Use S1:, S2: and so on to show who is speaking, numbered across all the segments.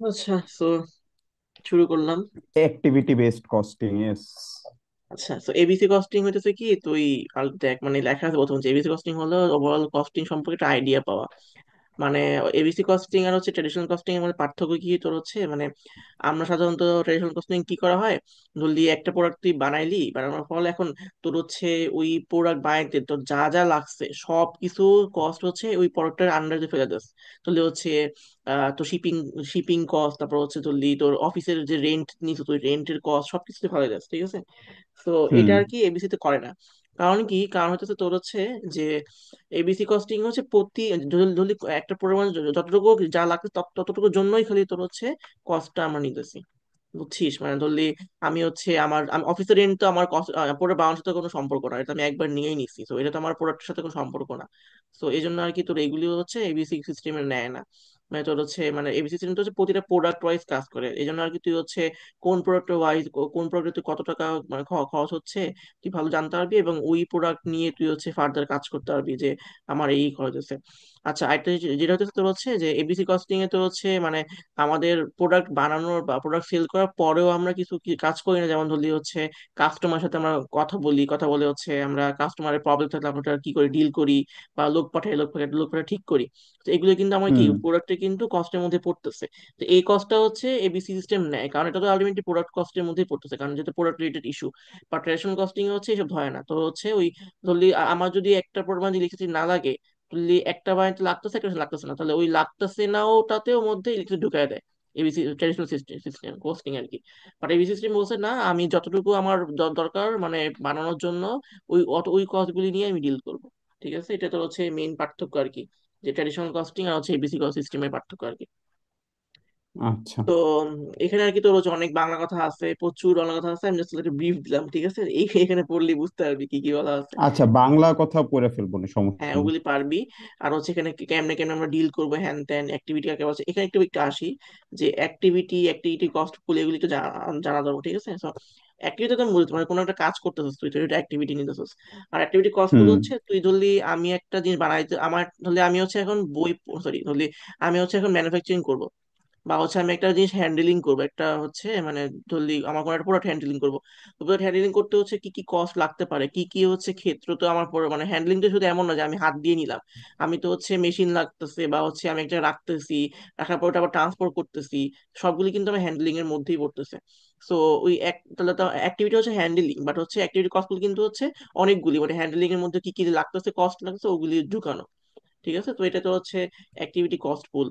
S1: আচ্ছা, তো শুরু করলাম।
S2: Activity based costing, yes.
S1: আচ্ছা, তো এবিসি কস্টিং হইতেছে কি তুই আর দেখ, মানে লেখা আছে প্রথম যে এবিসি কস্টিং হলো ওভারঅল কস্টিং সম্পর্কে একটা আইডিয়া পাওয়া। মানে এবিসি কস্টিং আর হচ্ছে ট্রেডিশনাল কস্টিং এর মধ্যে পার্থক্য কি তোর হচ্ছে, মানে আমরা সাধারণত ট্রেডিশনাল কস্টিং কি করা হয়, ধরলি একটা প্রোডাক্ট তুই বানাইলি, বানানোর ফলে এখন তোর হচ্ছে ওই প্রোডাক্ট বানাইতে তোর যা যা লাগছে সব কিছু কস্ট হচ্ছে ওই প্রোডাক্টের আন্ডারে ফেলে দিস। তাহলে হচ্ছে তো শিপিং শিপিং কস্ট, তারপর হচ্ছে ধরলি তোর অফিসের যে রেন্ট নিস তুই রেন্টের কস্ট সবকিছু ফেলে দিস, ঠিক আছে। তো
S2: হুম।
S1: এটা আর কি এবিসি তে করে না। কারণ কি, কারণ হচ্ছে তোর হচ্ছে যে এবিসি কস্টিং হচ্ছে প্রতি যদি একটা পরিমাণ যতটুকু যা লাগছে ততটুকুর জন্যই খালি তোর হচ্ছে কস্টটা আমরা নিতেছি, বুঝছিস। মানে ধরলি আমি হচ্ছে আমি অফিসের রেন্ট তো আমার প্রোডাক্ট বানানোর সাথে কোনো সম্পর্ক না, এটা আমি একবার নিয়েই নিচ্ছি, তো এটা তো আমার প্রোডাক্টের সাথে কোনো সম্পর্ক না। তো এই জন্য আর কি তোর এইগুলি হচ্ছে এবিসি সিস্টেমে নেয় না। মানে তোর হচ্ছে মানে এবিসি সিস্টেম হচ্ছে প্রতিটা প্রোডাক্ট ওয়াইজ কাজ করে, এই জন্য আর কি তুই হচ্ছে কোন প্রোডাক্ট ওয়াইজ কোন প্রোডাক্টে কত টাকা মানে খরচ হচ্ছে তুই ভালো জানতে পারবি, এবং ওই প্রোডাক্ট নিয়ে তুই হচ্ছে ফার্দার কাজ করতে পারবি যে আমার এই খরচ হচ্ছে। আচ্ছা, আরেকটা যেটা হচ্ছে তোর হচ্ছে যে এবিসি কস্টিং এ তো হচ্ছে মানে আমাদের প্রোডাক্ট বানানোর বা প্রোডাক্ট সেল করার পরেও আমরা কিছু কাজ করি না, যেমন ধরলি হচ্ছে কাস্টমার সাথে আমরা কথা বলে হচ্ছে আমরা কাস্টমারের প্রবলেম থাকলে আমরা ওটা কি করি, ডিল করি, বা লোক পাঠাই ঠিক করি। তো এগুলো কিন্তু আমার কি
S2: হুম।
S1: প্রোডাক্টে কিন্তু কস্টের মধ্যে পড়তেছে। তো এই কস্টটা হচ্ছে এবিসি সিস্টেম নেয়, কারণ এটা তো আলটিমেটলি প্রোডাক্ট কস্টের মধ্যেই পড়তেছে, কারণ যেহেতু প্রোডাক্ট রিলেটেড ইস্যু। বা ট্রেডিশনাল কস্টিং এ হচ্ছে এসব ধরে না, তো হচ্ছে ওই ধরলি আমার যদি একটা পরিমাণ ইলেকট্রিসিটি না লাগে, ধরলি একটা বাড়িতে লাগতেছে একটা লাগতেছে না, তাহলে ওই লাগতেছে না ওটাতেও মধ্যে ইলেকট্রিসিটি ঢুকায় দেয় এবিসি ট্রেডিশনাল সিস্টেম কোস্টিং আর কি। বাট এবিসি সিস্টেম বলছে না, আমি যতটুকু আমার দরকার মানে বানানোর জন্য ওই কস্ট গুলি নিয়ে আমি ডিল করব। ঠিক আছে, এটা তো হচ্ছে মেইন পার্থক্য আর কি, যে ট্রেডিশনাল কস্টিং আর হচ্ছে এবিসি সিস্টেমের পার্থক্য আর কি।
S2: আচ্ছা।
S1: তো এখানে আর কি তোর হচ্ছে অনেক বাংলা কথা আছে, প্রচুর বাংলা কথা আছে, আমি জাস্ট একটা ব্রিফ দিলাম, ঠিক আছে। এখানে পড়লে বুঝতে পারবি কি কি বলা আছে।
S2: আচ্ছা, বাংলা কথা পড়ে ফেলবো না,
S1: হ্যাঁ,
S2: সমস্যা নেই।
S1: ওগুলি পারবি। আর হচ্ছে এখানে কেমনে কেমনে আমরা ডিল করবো, হ্যান ত্যান অ্যাক্টিভিটি কাকে বলছে, এখানে একটু একটু আসি যে অ্যাক্টিভিটি কস্ট পুল এগুলি একটু জানা যাবো, ঠিক আছে। অ্যাক্টিভিটি তো বলতে মানে কোনো একটা কাজ করতেছিস তুই, তো এটা অ্যাক্টিভিটি নিতেছিস। আর অ্যাক্টিভিটি কস্ট পুল
S2: হুম।
S1: হচ্ছে তুই ধরলি আমি একটা জিনিস বানাইতে আমার ধরলি আমি হচ্ছে এখন বই, সরি ধরলি আমি হচ্ছে এখন ম্যানুফ্যাকচারিং করবো, বা হচ্ছে আমি একটা জিনিস হ্যান্ডেলিং করবো, একটা হচ্ছে মানে ধরলি আমার কোনো একটা প্রোডাক্ট হ্যান্ডেলিং করবো। তো প্রোডাক্ট হ্যান্ডেলিং করতে হচ্ছে কি কি কস্ট লাগতে পারে, কি কি হচ্ছে ক্ষেত্র, তো আমার মানে হ্যান্ডলিং তো শুধু এমন না যে আমি হাত দিয়ে নিলাম, আমি তো হচ্ছে মেশিন লাগতেছে, বা হচ্ছে আমি একটা রাখতেছি, রাখার পর ওটা আবার ট্রান্সপোর্ট করতেছি, সবগুলি কিন্তু আমার হ্যান্ডলিং এর মধ্যেই পড়তেছে। সো ওই এক তাহলে তো অ্যাক্টিভিটি হচ্ছে হ্যান্ডলিং, বাট হচ্ছে অ্যাক্টিভিটি কস্টগুলো কিন্তু হচ্ছে অনেকগুলি, মানে হ্যান্ডলিং এর মধ্যে কি কি লাগতেছে কস্ট লাগতেছে ওগুলি ঢুকানো। ঠিক আছে, তো এটা তো হচ্ছে অ্যাক্টিভিটি কস্ট পুল।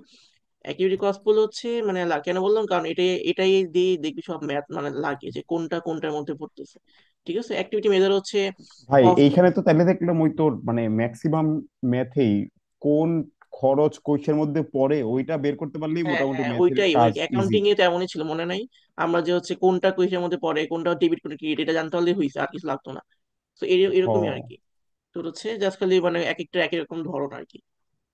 S1: অ্যাকিউরেট কস্ট পুল হচ্ছে মানে কেন বললাম, কারণ এটাই দিয়ে দেখবি সব ম্যাথ মানে লাগে যে কোনটা কোনটার মধ্যে পড়তেছে। ঠিক আছে, অ্যাক্টিভিটি মেজার হচ্ছে
S2: ভাই,
S1: কস্ট।
S2: এইখানে তো তাহলে দেখলাম ওই তোর মানে ম্যাক্সিমাম ম্যাথেই কোন খরচ কোষের মধ্যে পড়ে ওইটা বের করতে পারলেই
S1: হ্যাঁ
S2: মোটামুটি
S1: হ্যাঁ,
S2: ম্যাথের
S1: ওইটাই মানে
S2: কাজ ইজি।
S1: অ্যাকাউন্টিং এ তেমনই ছিল, মনে নাই? আমরা যে হচ্ছে কোনটা কুইজের মধ্যে পড়ে, কোনটা ডেবিট কোনটা ক্রেডিট, এটা জানতে পারলে হয়েছে, আর কিছু লাগতো না। তো এরকমই আর
S2: হ।
S1: কি। তোর হচ্ছে জাস্ট খালি মানে এক একটা একই রকম ধরন আর কি।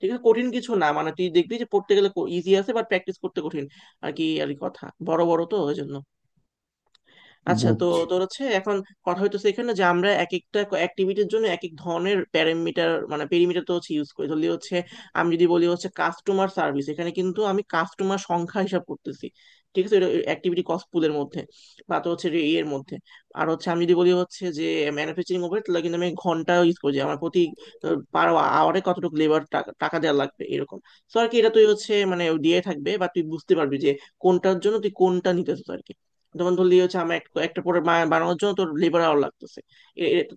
S1: ঠিক আছে, কঠিন কিছু না, মানে তুই দেখবি যে পড়তে গেলে ইজি আছে, বাট প্র্যাকটিস করতে কঠিন আর কি কথা বড় বড় তো ওই জন্য। আচ্ছা, তো
S2: বুঝছি।
S1: তোর হচ্ছে এখন কথা হইতেছে এখানে যে আমরা এক একটা অ্যাক্টিভিটির জন্য এক এক ধরনের প্যারামিটার মানে পেরিমিটার তো হচ্ছে ইউজ করি, ধরলি হচ্ছে আমি যদি বলি হচ্ছে কাস্টমার সার্ভিস, এখানে কিন্তু আমি কাস্টমার সংখ্যা হিসাব করতেছি। ঠিক আছে, অ্যাক্টিভিটি কস্ট পুলের মধ্যে, বা তো হচ্ছে এর মধ্যে। আর হচ্ছে আমি যদি বলি হচ্ছে যে ম্যানুফ্যাকচারিং ওভার, তাহলে কিন্তু আমি ঘন্টা ইউজ করি, যে আমার প্রতি পার আওয়ারে কতটুকু লেবার টাকা টাকা দেওয়া লাগবে এরকম। তো আর কি এটা তুই হচ্ছে মানে দিয়ে থাকবে, বা তুই বুঝতে পারবি যে কোনটার জন্য তুই কোনটা নিতেছিস আর কি। যেমন ধরলি হচ্ছে আমার একটা পরে বানানোর জন্য তোর লেবার আওয়ার লাগতেছে,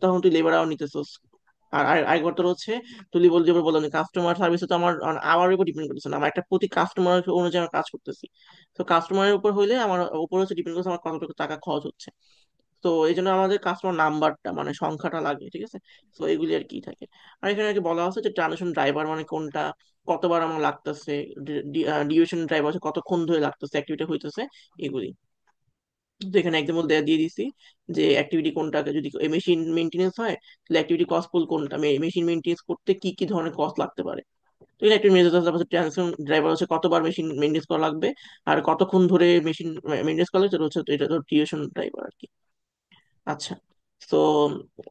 S1: তখন তুই লেবার আওয়ার নিতেছিস। আর আরেকবার তোর হচ্ছে তুই যেবার বললাম কাস্টমার সার্ভিসে তো আমার আওয়ার উপর ডিপেন্ড করতেছে না, আমার একটা প্রতি কাস্টমার অনুযায়ী আমি কাজ করতেছি। তো কাস্টমারের উপর হইলে আমার উপর হচ্ছে ডিপেন্ড করছে আমার কতটুকু টাকা খরচ হচ্ছে। তো এই জন্য আমাদের কাস্টমার নাম্বারটা মানে সংখ্যাটা লাগে, ঠিক আছে। তো এগুলি আর কি থাকে। আর এখানে আর কি বলা আছে যে ট্রানজিশন ড্রাইভার মানে কোনটা, কতবার আমার লাগতেছে, ডিউরেশন ড্রাইভার হচ্ছে কতক্ষণ ধরে লাগতেছে অ্যাক্টিভিটি হইতেছে, এগুলি। তো এখানে এক্সাম্পল দিয়ে দিছি যে অ্যাক্টিভিটি কোনটা, যদি মেশিন মেনটেন্স হয় তাহলে অ্যাক্টিভিটি কস্ট পুল কোনটা, মেশিন মেনটেন্স করতে কি কি ধরনের কস্ট লাগতে পারে। তো এটা একটা মেজাজ আছে, তারপর ট্রান্সফর্ম ড্রাইভার হচ্ছে কতবার মেশিন মেনটেন্স করা লাগবে, আর কতক্ষণ ধরে মেশিন মেনটেন্স করা লাগবে, সেটা হচ্ছে এটা তো ডিউরেশন ড্রাইভার আর কি। আচ্ছা, তো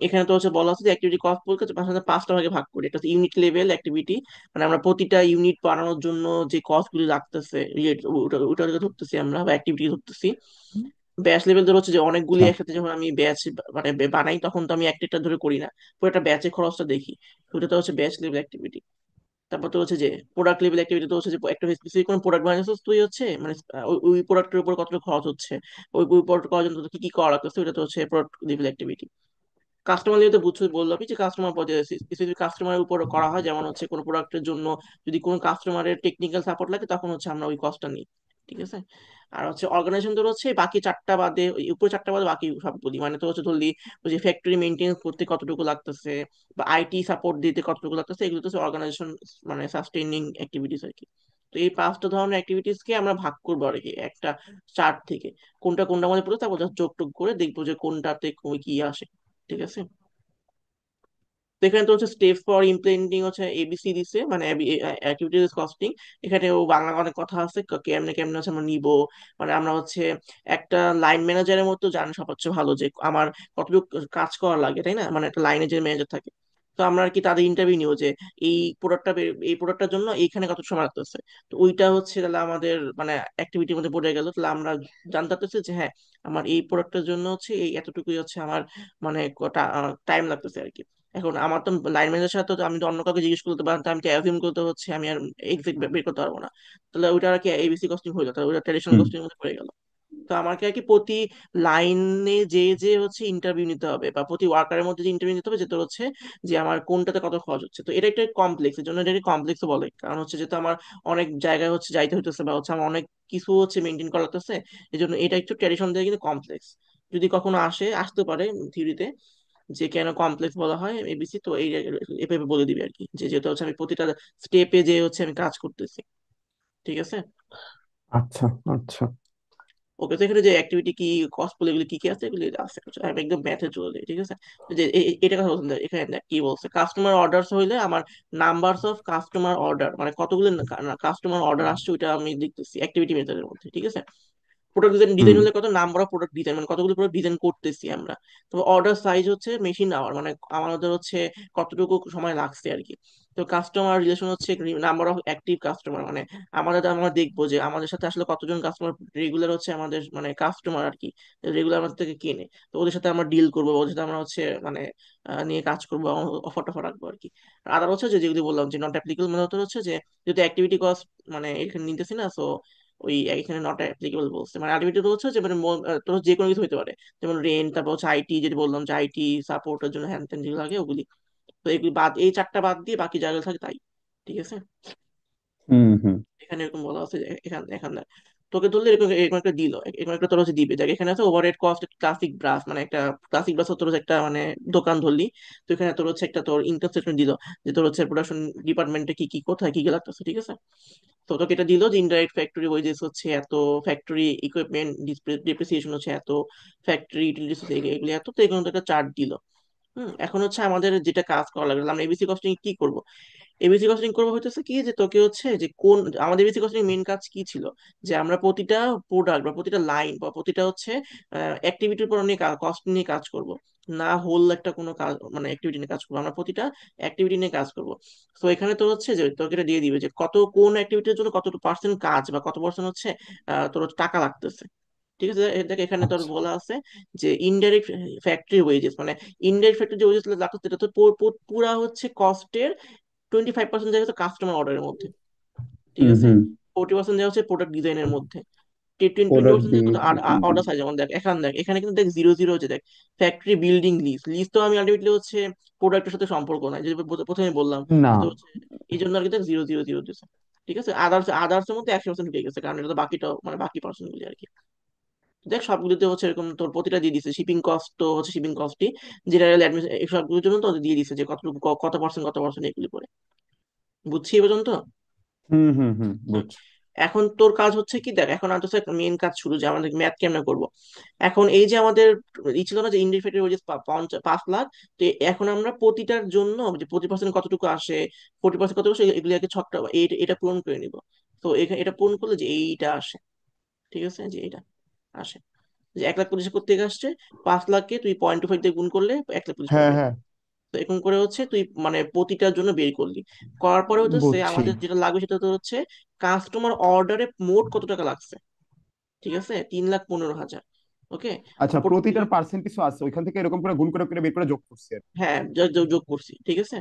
S1: এখানে তো হচ্ছে বলা আছে যে অ্যাক্টিভিটি কস্ট বলতে পাঁচটা পাঁচটা ভাগে ভাগ করি। একটা হচ্ছে ইউনিট লেভেল অ্যাক্টিভিটি, মানে আমরা প্রতিটা ইউনিট বানানোর জন্য যে কস্ট গুলি লাগতেছে ওটা ওটা ধরতেছি আমরা, বা অ্যাক্টিভিটি ধরতেছি। ব্যাচ লেভেল ধরে হচ্ছে যে অনেকগুলি
S2: আচ্ছা।
S1: একসাথে যখন আমি ব্যাচ মানে বানাই, তখন তো আমি একটা একটা ধরে করি না, পুরো একটা ব্যাচের খরচটা দেখি। তো ওটা তো হচ্ছে ব্যাচ লেভেল অ্যাক্টিভিটি। তারপর তো হচ্ছে যে প্রোডাক্ট লেভেল অ্যাক্টিভিটি, তো হচ্ছে যে একটা স্পেসিফিক কোন প্রোডাক্ট বানাইছিস তুই, হচ্ছে মানে ওই প্রোডাক্টের উপর কতটা খরচ হচ্ছে, ওই প্রোডাক্ট করার জন্য তোর কি কি করা লাগতেছে, ওটা তো হচ্ছে product level activity. Customer level তো বুঝছো, বললাম যে কাস্টমার পর্যায়ে স্পেসিফিক কাস্টমারের উপর করা হয়, যেমন হচ্ছে কোনো প্রোডাক্টের জন্য যদি কোনো কাস্টমারের টেকনিক্যাল সাপোর্ট লাগে, তখন হচ্ছে আমরা ওই কস্টটা নিই। ঠিক আছে। আর হচ্ছে অর্গানাইজেশন ধর হচ্ছে বাকি চারটা বাদে, ওই উপরে চারটা বাদে বাকি সবগুলি, মানে তো হচ্ছে ধরলি ওই যে ফ্যাক্টরি মেনটেন্স করতে কতটুকু লাগতেছে, বা আইটি সাপোর্ট দিতে কতটুকু লাগতেছে, এগুলো তো অর্গানাইজেশন মানে সাস্টেইনিং অ্যাক্টিভিটিস আর কি। তো এই পাঁচটা ধরনের অ্যাক্টিভিটিস কে আমরা ভাগ করবো আর কি একটা চার্ট থেকে, কোনটা কোনটা মধ্যে পড়ে, তারপর just যোগ টোগ করে দেখবো যে কোনটাতে কি আসে। ঠিক আছে। তো এখানে তো হচ্ছে স্টেপ ফর ইমপ্লিমেন্টিং হচ্ছে এবিসি দিছে, মানে অ্যাক্টিভিটিস কস্টিং। এখানে ও বাংলা অনেক কথা আছে, কেমনে কেমনে হচ্ছে আমরা নিব, মানে আমরা হচ্ছে একটা লাইন ম্যানেজারের মতো জানি সব হচ্ছে ভালো যে আমার কতটুকু কাজ করা লাগে, তাই না, মানে একটা লাইনে যে ম্যানেজার থাকে। তো আমরা আর কি তাদের ইন্টারভিউ নিব যে এই প্রোডাক্টটা এই প্রোডাক্টটার জন্য এইখানে কত সময় লাগতেছে। তো ওইটা হচ্ছে তাহলে আমাদের মানে অ্যাক্টিভিটির মধ্যে পড়ে গেল, তাহলে আমরা জানতে পারতেছি যে হ্যাঁ, আমার এই প্রোডাক্টের জন্য হচ্ছে এই এতটুকুই হচ্ছে আমার মানে টাইম লাগতেছে আর কি। এখন আমার তো লাইন ম্যানেজারের সাথে তো আমি তো অন্য কাউকে জিজ্ঞেস করতে পারতাম, আমি তো অ্যাজিউম করতে হচ্ছে, আমি আর এক্সাক্ট বের করতে পারবো না। তাহলে ওইটা আর কি এবিসি কস্টিং হইলো, তাহলে ওইটা ট্রেডিশনাল
S2: হুম
S1: কস্টিং মধ্যে পড়ে গেল। তো আমাকে আর কি প্রতি লাইনে যে যে হচ্ছে ইন্টারভিউ নিতে হবে, বা প্রতি ওয়ার্কারের মধ্যে যে ইন্টারভিউ নিতে হবে, যেটা হচ্ছে যে আমার কোনটাতে কত খরচ হচ্ছে। তো এটা একটা কমপ্লেক্স, এর জন্য এটা কমপ্লেক্স বলে, কারণ হচ্ছে যেহেতু আমার অনেক জায়গায় হচ্ছে যাইতে হইতেছে, বা হচ্ছে আমার অনেক কিছু হচ্ছে মেনটেন করা লাগতেছে, এই জন্য এটা একটু ট্র্যাডিশন দিয়ে কিন্তু কমপ্লেক্স। যদি কখনো আসতে পারে থিওরিতে যে কেন কমপ্লেক্স বলা হয় এবিসি, তো এই এভাবে বলে দিবে আর কি, যে যেটা হচ্ছে আমি প্রতিটা স্টেপে যে হচ্ছে আমি কাজ করতেছি। ঠিক আছে।
S2: আচ্ছা আচ্ছা।
S1: ওকে, তো এখানে যে অ্যাক্টিভিটি কি কস্ট এগুলি কি কি আছে, এগুলি আছে। আচ্ছা, আমি একদম ম্যাথে চলে যাই। ঠিক আছে। যে এটা কথা বলছেন, এখানে দেখ কি বলছে, কাস্টমার অর্ডারস হইলে আমার নাম্বারস অফ কাস্টমার অর্ডার, মানে কতগুলো কাস্টমার অর্ডার আসছে ওইটা আমি দেখতেছি অ্যাক্টিভিটি মেথডের মধ্যে। ঠিক আছে। প্রোডাক্ট ডিজাইন
S2: হুম
S1: ডিজাইন হলে কত নাম্বার অফ প্রোডাক্ট ডিজাইন, মানে কতগুলো প্রোডাক্ট ডিজাইন করতেছি আমরা। তো অর্ডার সাইজ হচ্ছে মেশিন আওয়ার, মানে আমাদের হচ্ছে কতটুকু সময় লাগছে আর কি। তো কাস্টমার রিলেশন হচ্ছে নাম্বার অফ অ্যাক্টিভ কাস্টমার, মানে আমরা দেখবো যে আমাদের সাথে আসলে কতজন কাস্টমার রেগুলার হচ্ছে আমাদের মানে কাস্টমার আর কি, রেগুলার আমাদের থেকে কেনে। তো ওদের সাথে আমরা ডিল করবো, ওদের সাথে আমরা হচ্ছে মানে নিয়ে কাজ করবো, অফার টফার রাখবো আর কি। আর আদার হচ্ছে যে যেগুলি বললাম যে নট অ্যাপ্লিকেবল, মানে হচ্ছে হচ্ছে যে যেহেতু অ্যাক্টিভিটি কস্ট মানে এখানে নিতেছি না, সো ওই এখানে নট অ্যাপ্লিকেবল বলছে, মানে আলটিমেটলি তো হচ্ছে যে মানে তোর যে কোনো কিছু হতে পারে, যেমন রেন্ট, তারপর হচ্ছে আইটি, যেটা বললাম যে আইটি সাপোর্টের জন্য হ্যান ত্যান যেগুলো লাগে ওগুলি। তো এগুলি বাদ, এই চারটা বাদ দিয়ে বাকি জায়গায় থাকে তাই। ঠিক আছে।
S2: হুম হুম
S1: এখানে এরকম বলা আছে যে এখানে তোকে ধরলে এরকম এরকম একটা দিল, এরকম একটা তোর হচ্ছে দিবে, দেখ এখানে আছে ওভারহেড কস্ট ক্লাসিক ব্রাস, মানে একটা ক্লাসিক ব্রাস তোর হচ্ছে একটা মানে দোকান ধরলি। তো এখানে তোর হচ্ছে একটা তোর ইনকাম স্টেটমেন্ট দিল, যে তোর হচ্ছে প্রোডাকশন ডিপার্টমেন্টে কি কি কোথায় কি কি লাগতেছে। ঠিক আছে। তো তোকে এটা দিল যে ইনডাইরেক্ট ফ্যাক্টরি ওয়েজেস হচ্ছে এত, ফ্যাক্টরি ইকুইপমেন্ট ডিপ্রিসিয়েশন হচ্ছে এত, ফ্যাক্টরি ইউটিলিটিস হচ্ছে এগুলি এত, তো এগুলো তো একটা চার্ট দিল। এখন হচ্ছে আমাদের যেটা কাজ করা লাগবে, আমরা এবিসি কস্টিং কি করব। এবিসি কস্টিং করবো হইতেছে কি, যে তোকে হচ্ছে যে কোন, আমাদের এবিসি কস্টিং মেইন কাজ কি ছিল, যে আমরা প্রতিটা প্রোডাক্ট বা প্রতিটা লাইন বা প্রতিটা হচ্ছে অ্যাক্টিভিটির উপর নিয়ে কস্ট নিয়ে কাজ করব, না হোল একটা কোনো কাজ মানে অ্যাক্টিভিটি নিয়ে কাজ করবো, আমরা প্রতিটা অ্যাক্টিভিটি নিয়ে কাজ করব। তো এখানে তো হচ্ছে যে তোকে এটা দিয়ে দিবে যে কত কোন অ্যাক্টিভিটির জন্য কত পার্সেন্ট কাজ বা কত পার্সেন্ট হচ্ছে তোর হচ্ছে টাকা লাগতেছে। ঠিক আছে। দেখ এখানে তোর
S2: আচ্ছা।
S1: বলা আছে যে ইনডাইরেক্ট ফ্যাক্টরি ওয়েজেস, মানে ইনডাইরেক্ট ফ্যাক্টরি যে ওয়েজেস লাগতেছে, এটা তো পুরা হচ্ছে কস্টের 25% যায় হচ্ছে কাস্টমার অর্ডারের মধ্যে। ঠিক
S2: হুম
S1: আছে।
S2: হুম
S1: 40% যায় হচ্ছে প্রোডাক্ট ডিজাইনের মধ্যে। টোয়েন্টি
S2: প্রোডাক্ট
S1: পার্সেন্ট
S2: দিয়ে।
S1: কত অর্ডার সাইজ, যেমন দেখ এখানে, দেখ এখানে কিন্তু দেখ জিরো জিরো হচ্ছে, দেখ ফ্যাক্টরি বিল্ডিং লিজ, লিজ তো আমি আলটিমেটলি হচ্ছে প্রোডাক্টের সাথে সম্পর্ক নাই, যে প্রথমে বললাম।
S2: না।
S1: তো হচ্ছে এই জন্য আর কি জিরো জিরো জিরো দিচ্ছে। ঠিক আছে। আদার্স আদার্স এর মধ্যে 100% ঢুকে গেছে, কারণ এটা তো বাকিটা মানে বাকি পার্সেন্ট গুলি আর কি। দেখ সবগুলোতে হচ্ছে এরকম তোর প্রতিটা দিয়ে দিচ্ছে, শিপিং কস্ট তো হচ্ছে শিপিং কস্টই, জেনারেল অ্যাডমিশন এই সবগুলোর জন্য তো দিয়ে দিচ্ছে যে কতটুকু কত পার্সেন্ট কত পার্সেন্ট এগুলি পড়ে। বুঝছি এ পর্যন্ত?
S2: হুম হুম হুম
S1: হুম।
S2: বুঝছি।
S1: এখন তোর কাজ হচ্ছে কি, দেখ এখন আমাদের মেইন কাজ শুরু, যে আমাদের ম্যাথ কেমনে করবো। এখন এই যে আমাদের ই ছিল না যে ইন্ডিপেন্ডেন্ট ওয়েজেস 5 লাখ, তো এখন আমরা প্রতিটার জন্য যে 20% কতটুকু আসে, 40% কতটুকু আসে, এগুলি আগে ছকটা এটা পূরণ করে নিব। তো এখানে এটা পূরণ করলে যে এইটা আসে। ঠিক আছে, যে এটা আসে। যে 1,25,000 করতে আসছে, 5 লাখকে তুই 0.25 দিয়ে গুণ করলে 1,25,000
S2: হ্যাঁ
S1: পাবি।
S2: হ্যাঁ,
S1: তো এরকম করে হচ্ছে তুই মানে প্রতিটার জন্য বের করলি। করার পরে হচ্ছে
S2: বুঝছি।
S1: আমাদের যেটা লাগবে সেটা তো হচ্ছে কাস্টমার অর্ডারে মোট কত টাকা লাগছে। ঠিক আছে, 3,15,000। ওকে।
S2: আচ্ছা, প্রতিটার পার্সেন্ট কিছু আছে ওইখান থেকে এরকম করে গুণ করে করে বের করে যোগ করছি আর কি।
S1: হ্যাঁ, যোগ করছি, ঠিক আছে।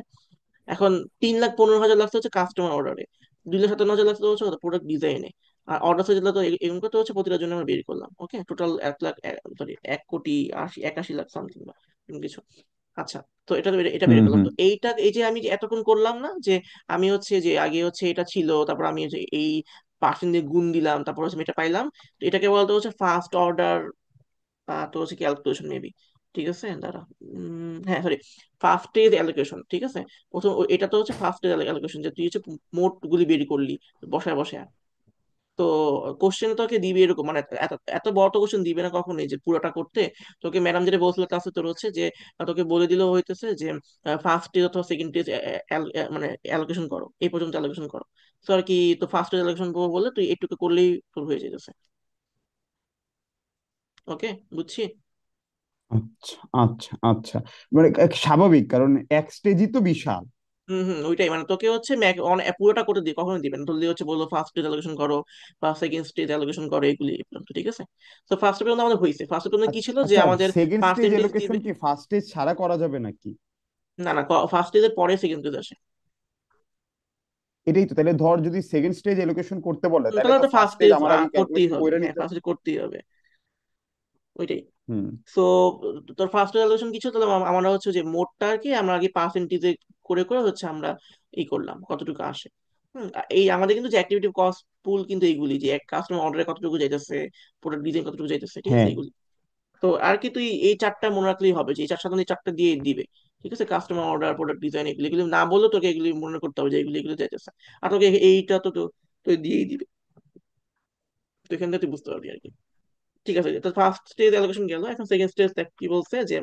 S1: এখন 3,15,000 লাগছে হচ্ছে কাস্টমার অর্ডারে, 2,57,000 লাগছে হচ্ছে প্রোডাক্ট ডিজাইনে, আর অর্ডার সাইজ তো এরকম করতে হচ্ছে প্রতিটার জন্য আমরা বের করলাম। ওকে, টোটাল 1 লাখ, সরি 1,80,81,00,000 সামথিং বা এরকম কিছু। আচ্ছা, তো এটা বের
S2: হুম
S1: করলাম।
S2: হুম।
S1: তো এইটা, এই যে আমি যে এতক্ষণ করলাম না, যে আমি হচ্ছে যে আগে হচ্ছে এটা ছিল, তারপর আমি হচ্ছে এই পার্সেন্ট দিয়ে গুণ দিলাম, তারপর হচ্ছে আমি এটা পাইলাম। তো এটাকে বলতে হচ্ছে ফার্স্ট অর্ডার, তো হচ্ছে ক্যালকুলেশন মেবি। ঠিক আছে, দাঁড়া। হ্যাঁ সরি, ফার্স্ট স্টেজ অ্যালোকেশন। ঠিক আছে, প্রথম এটা তো হচ্ছে ফার্স্ট স্টেজ অ্যালোকেশন, যে তুই হচ্ছে মোট গুলি বের করলি বসায় বসায়। তো কোশ্চেন তোকে দিবে এরকম, মানে এত এত বড় তো কোশ্চেন দিবে না কখনোই যে পুরোটা করতে। তোকে ম্যাডাম যেটা বলছিল ক্লাসে তোর হচ্ছে যে তোকে বলে দিলেও হইতেছে যে ফার্স্ট স্টেজ অথবা সেকেন্ড স্টেজ মানে অ্যালোকেশন করো, এই পর্যন্ত অ্যালোকেশন করো। তো আর কি, তো ফার্স্ট স্টেজ অ্যালোকেশন বলে তুই এইটুকু করলেই তোর হয়ে যেতেছে। ওকে, বুঝছি।
S2: আচ্ছা আচ্ছা আচ্ছা, মানে স্বাভাবিক, কারণ এক স্টেজই তো বিশাল।
S1: হম হম, ওইটাই মানে তোকে হচ্ছে পুরোটা করতে দিয়ে কখনো দিবেন, ধরলে হচ্ছে বললো ফার্স্ট স্টেজ অ্যালোকেশন করো বা সেকেন্ড স্টেজ অ্যালোকেশন করো, এগুলি এই পর্যন্ত। ঠিক আছে, তো ফার্স্ট পর্যন্ত আমাদের হয়েছে। ফার্স্ট পর্যন্ত কি
S2: আচ্ছা
S1: ছিল যে
S2: আচ্ছা,
S1: আমাদের
S2: সেকেন্ড স্টেজ
S1: পার্সেন্টেজ
S2: এলোকেশন
S1: দিবে।
S2: কি ফার্স্ট স্টেজ ছাড়া করা যাবে নাকি?
S1: না না, ফার্স্ট স্টেজের পরে সেকেন্ড স্টেজ আসে।
S2: এটাই তো, তাহলে ধর যদি সেকেন্ড স্টেজ এলোকেশন করতে বলে তাহলে
S1: তাহলে
S2: তো
S1: তো
S2: ফার্স্ট
S1: ফার্স্ট
S2: স্টেজ
S1: স্টেজ
S2: আমার আগে
S1: করতেই
S2: ক্যালকুলেশন
S1: হবে,
S2: করে
S1: হ্যাঁ
S2: নিতে।
S1: ফার্স্ট স্টেজ করতেই হবে, ওইটাই।
S2: হুম
S1: সো তোর ফার্স্ট রেজলিউশন কিছু, তাহলে আমরা হচ্ছে যে মোটটা আর কি আমরা আগে পার্সেন্টেজে করে করে হচ্ছে আমরা এই করলাম কতটুকু আসে। এই আমাদের কিন্তু যে অ্যাক্টিভিটি কস্ট পুল কিন্তু এইগুলি, যে এক কাস্টমার অর্ডারে কতটুকু যাইতেছে, প্রোডাক্ট ডিজাইন কতটুকু যাইতেছে, ঠিক আছে
S2: হ্যাঁ।
S1: এগুলি। তো আর কি তুই এই চারটা মনে রাখলেই হবে, যে এই চার সাধারণত এই চারটা দিয়ে দিবে। ঠিক আছে, কাস্টমার অর্ডার, প্রোডাক্ট ডিজাইন, এগুলি এগুলি না বললেও তোকে এগুলি মনে করতে হবে যে এগুলি এগুলি যাইতেছে। আর তোকে এইটা তো তুই দিয়েই দিবে। তো এখান থেকে তুই বুঝতে পারবি আর কি। ঠিক আছে, তো ফার্স্ট স্টেজ অ্যালোকেশন গেল। এখন সেকেন্ড স্টেজ কি বলছে যে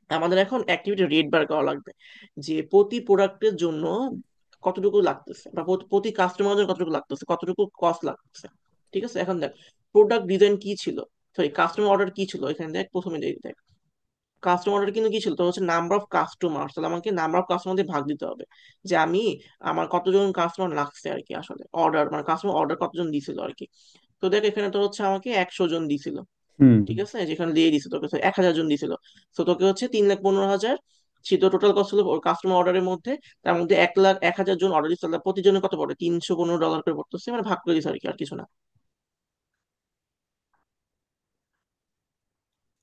S1: আমাদের এখন অ্যাক্টিভিটি রেট বার করা লাগবে, যে প্রতি প্রোডাক্টের জন্য কতটুকু লাগতেছে, বা প্রতি কাস্টমারের জন্য কতটুকু লাগতেছে, কতটুকু কস্ট লাগতেছে। ঠিক আছে, এখন দেখ প্রোডাক্ট ডিজাইন কি ছিল, সরি কাস্টমার অর্ডার কি ছিল, এখানে দেখ প্রথমে দেখ কাস্টমার অর্ডার কিন্তু কি ছিল, তো হচ্ছে নাম্বার অফ কাস্টমার, তাহলে আমাকে নাম্বার অফ কাস্টমার দিয়ে ভাগ দিতে হবে, যে আমি আমার কতজন কাস্টমার লাগছে আর কি, আসলে অর্ডার মানে কাস্টমার অর্ডার কতজন দিছিল আর কি। তো দেখ এখানে তো হচ্ছে আমাকে 100 জন দিছিল।
S2: হুম
S1: ঠিক আছে, যেখানে দিয়ে দিছে তোকে 1,000 জন দিছিল। তো তোকে হচ্ছে 3,15,000 ছিল টোটাল কস্ট হলো কাস্টমার অর্ডারের মধ্যে। তার মধ্যে 1,00,000 1,000 জন অর্ডার দিচ্ছে, তাহলে প্রতিজনের কত পড়ে, $315 করে পড়তেছে, মানে ভাগ করে দিচ্ছে আর কি, আর কিছু না।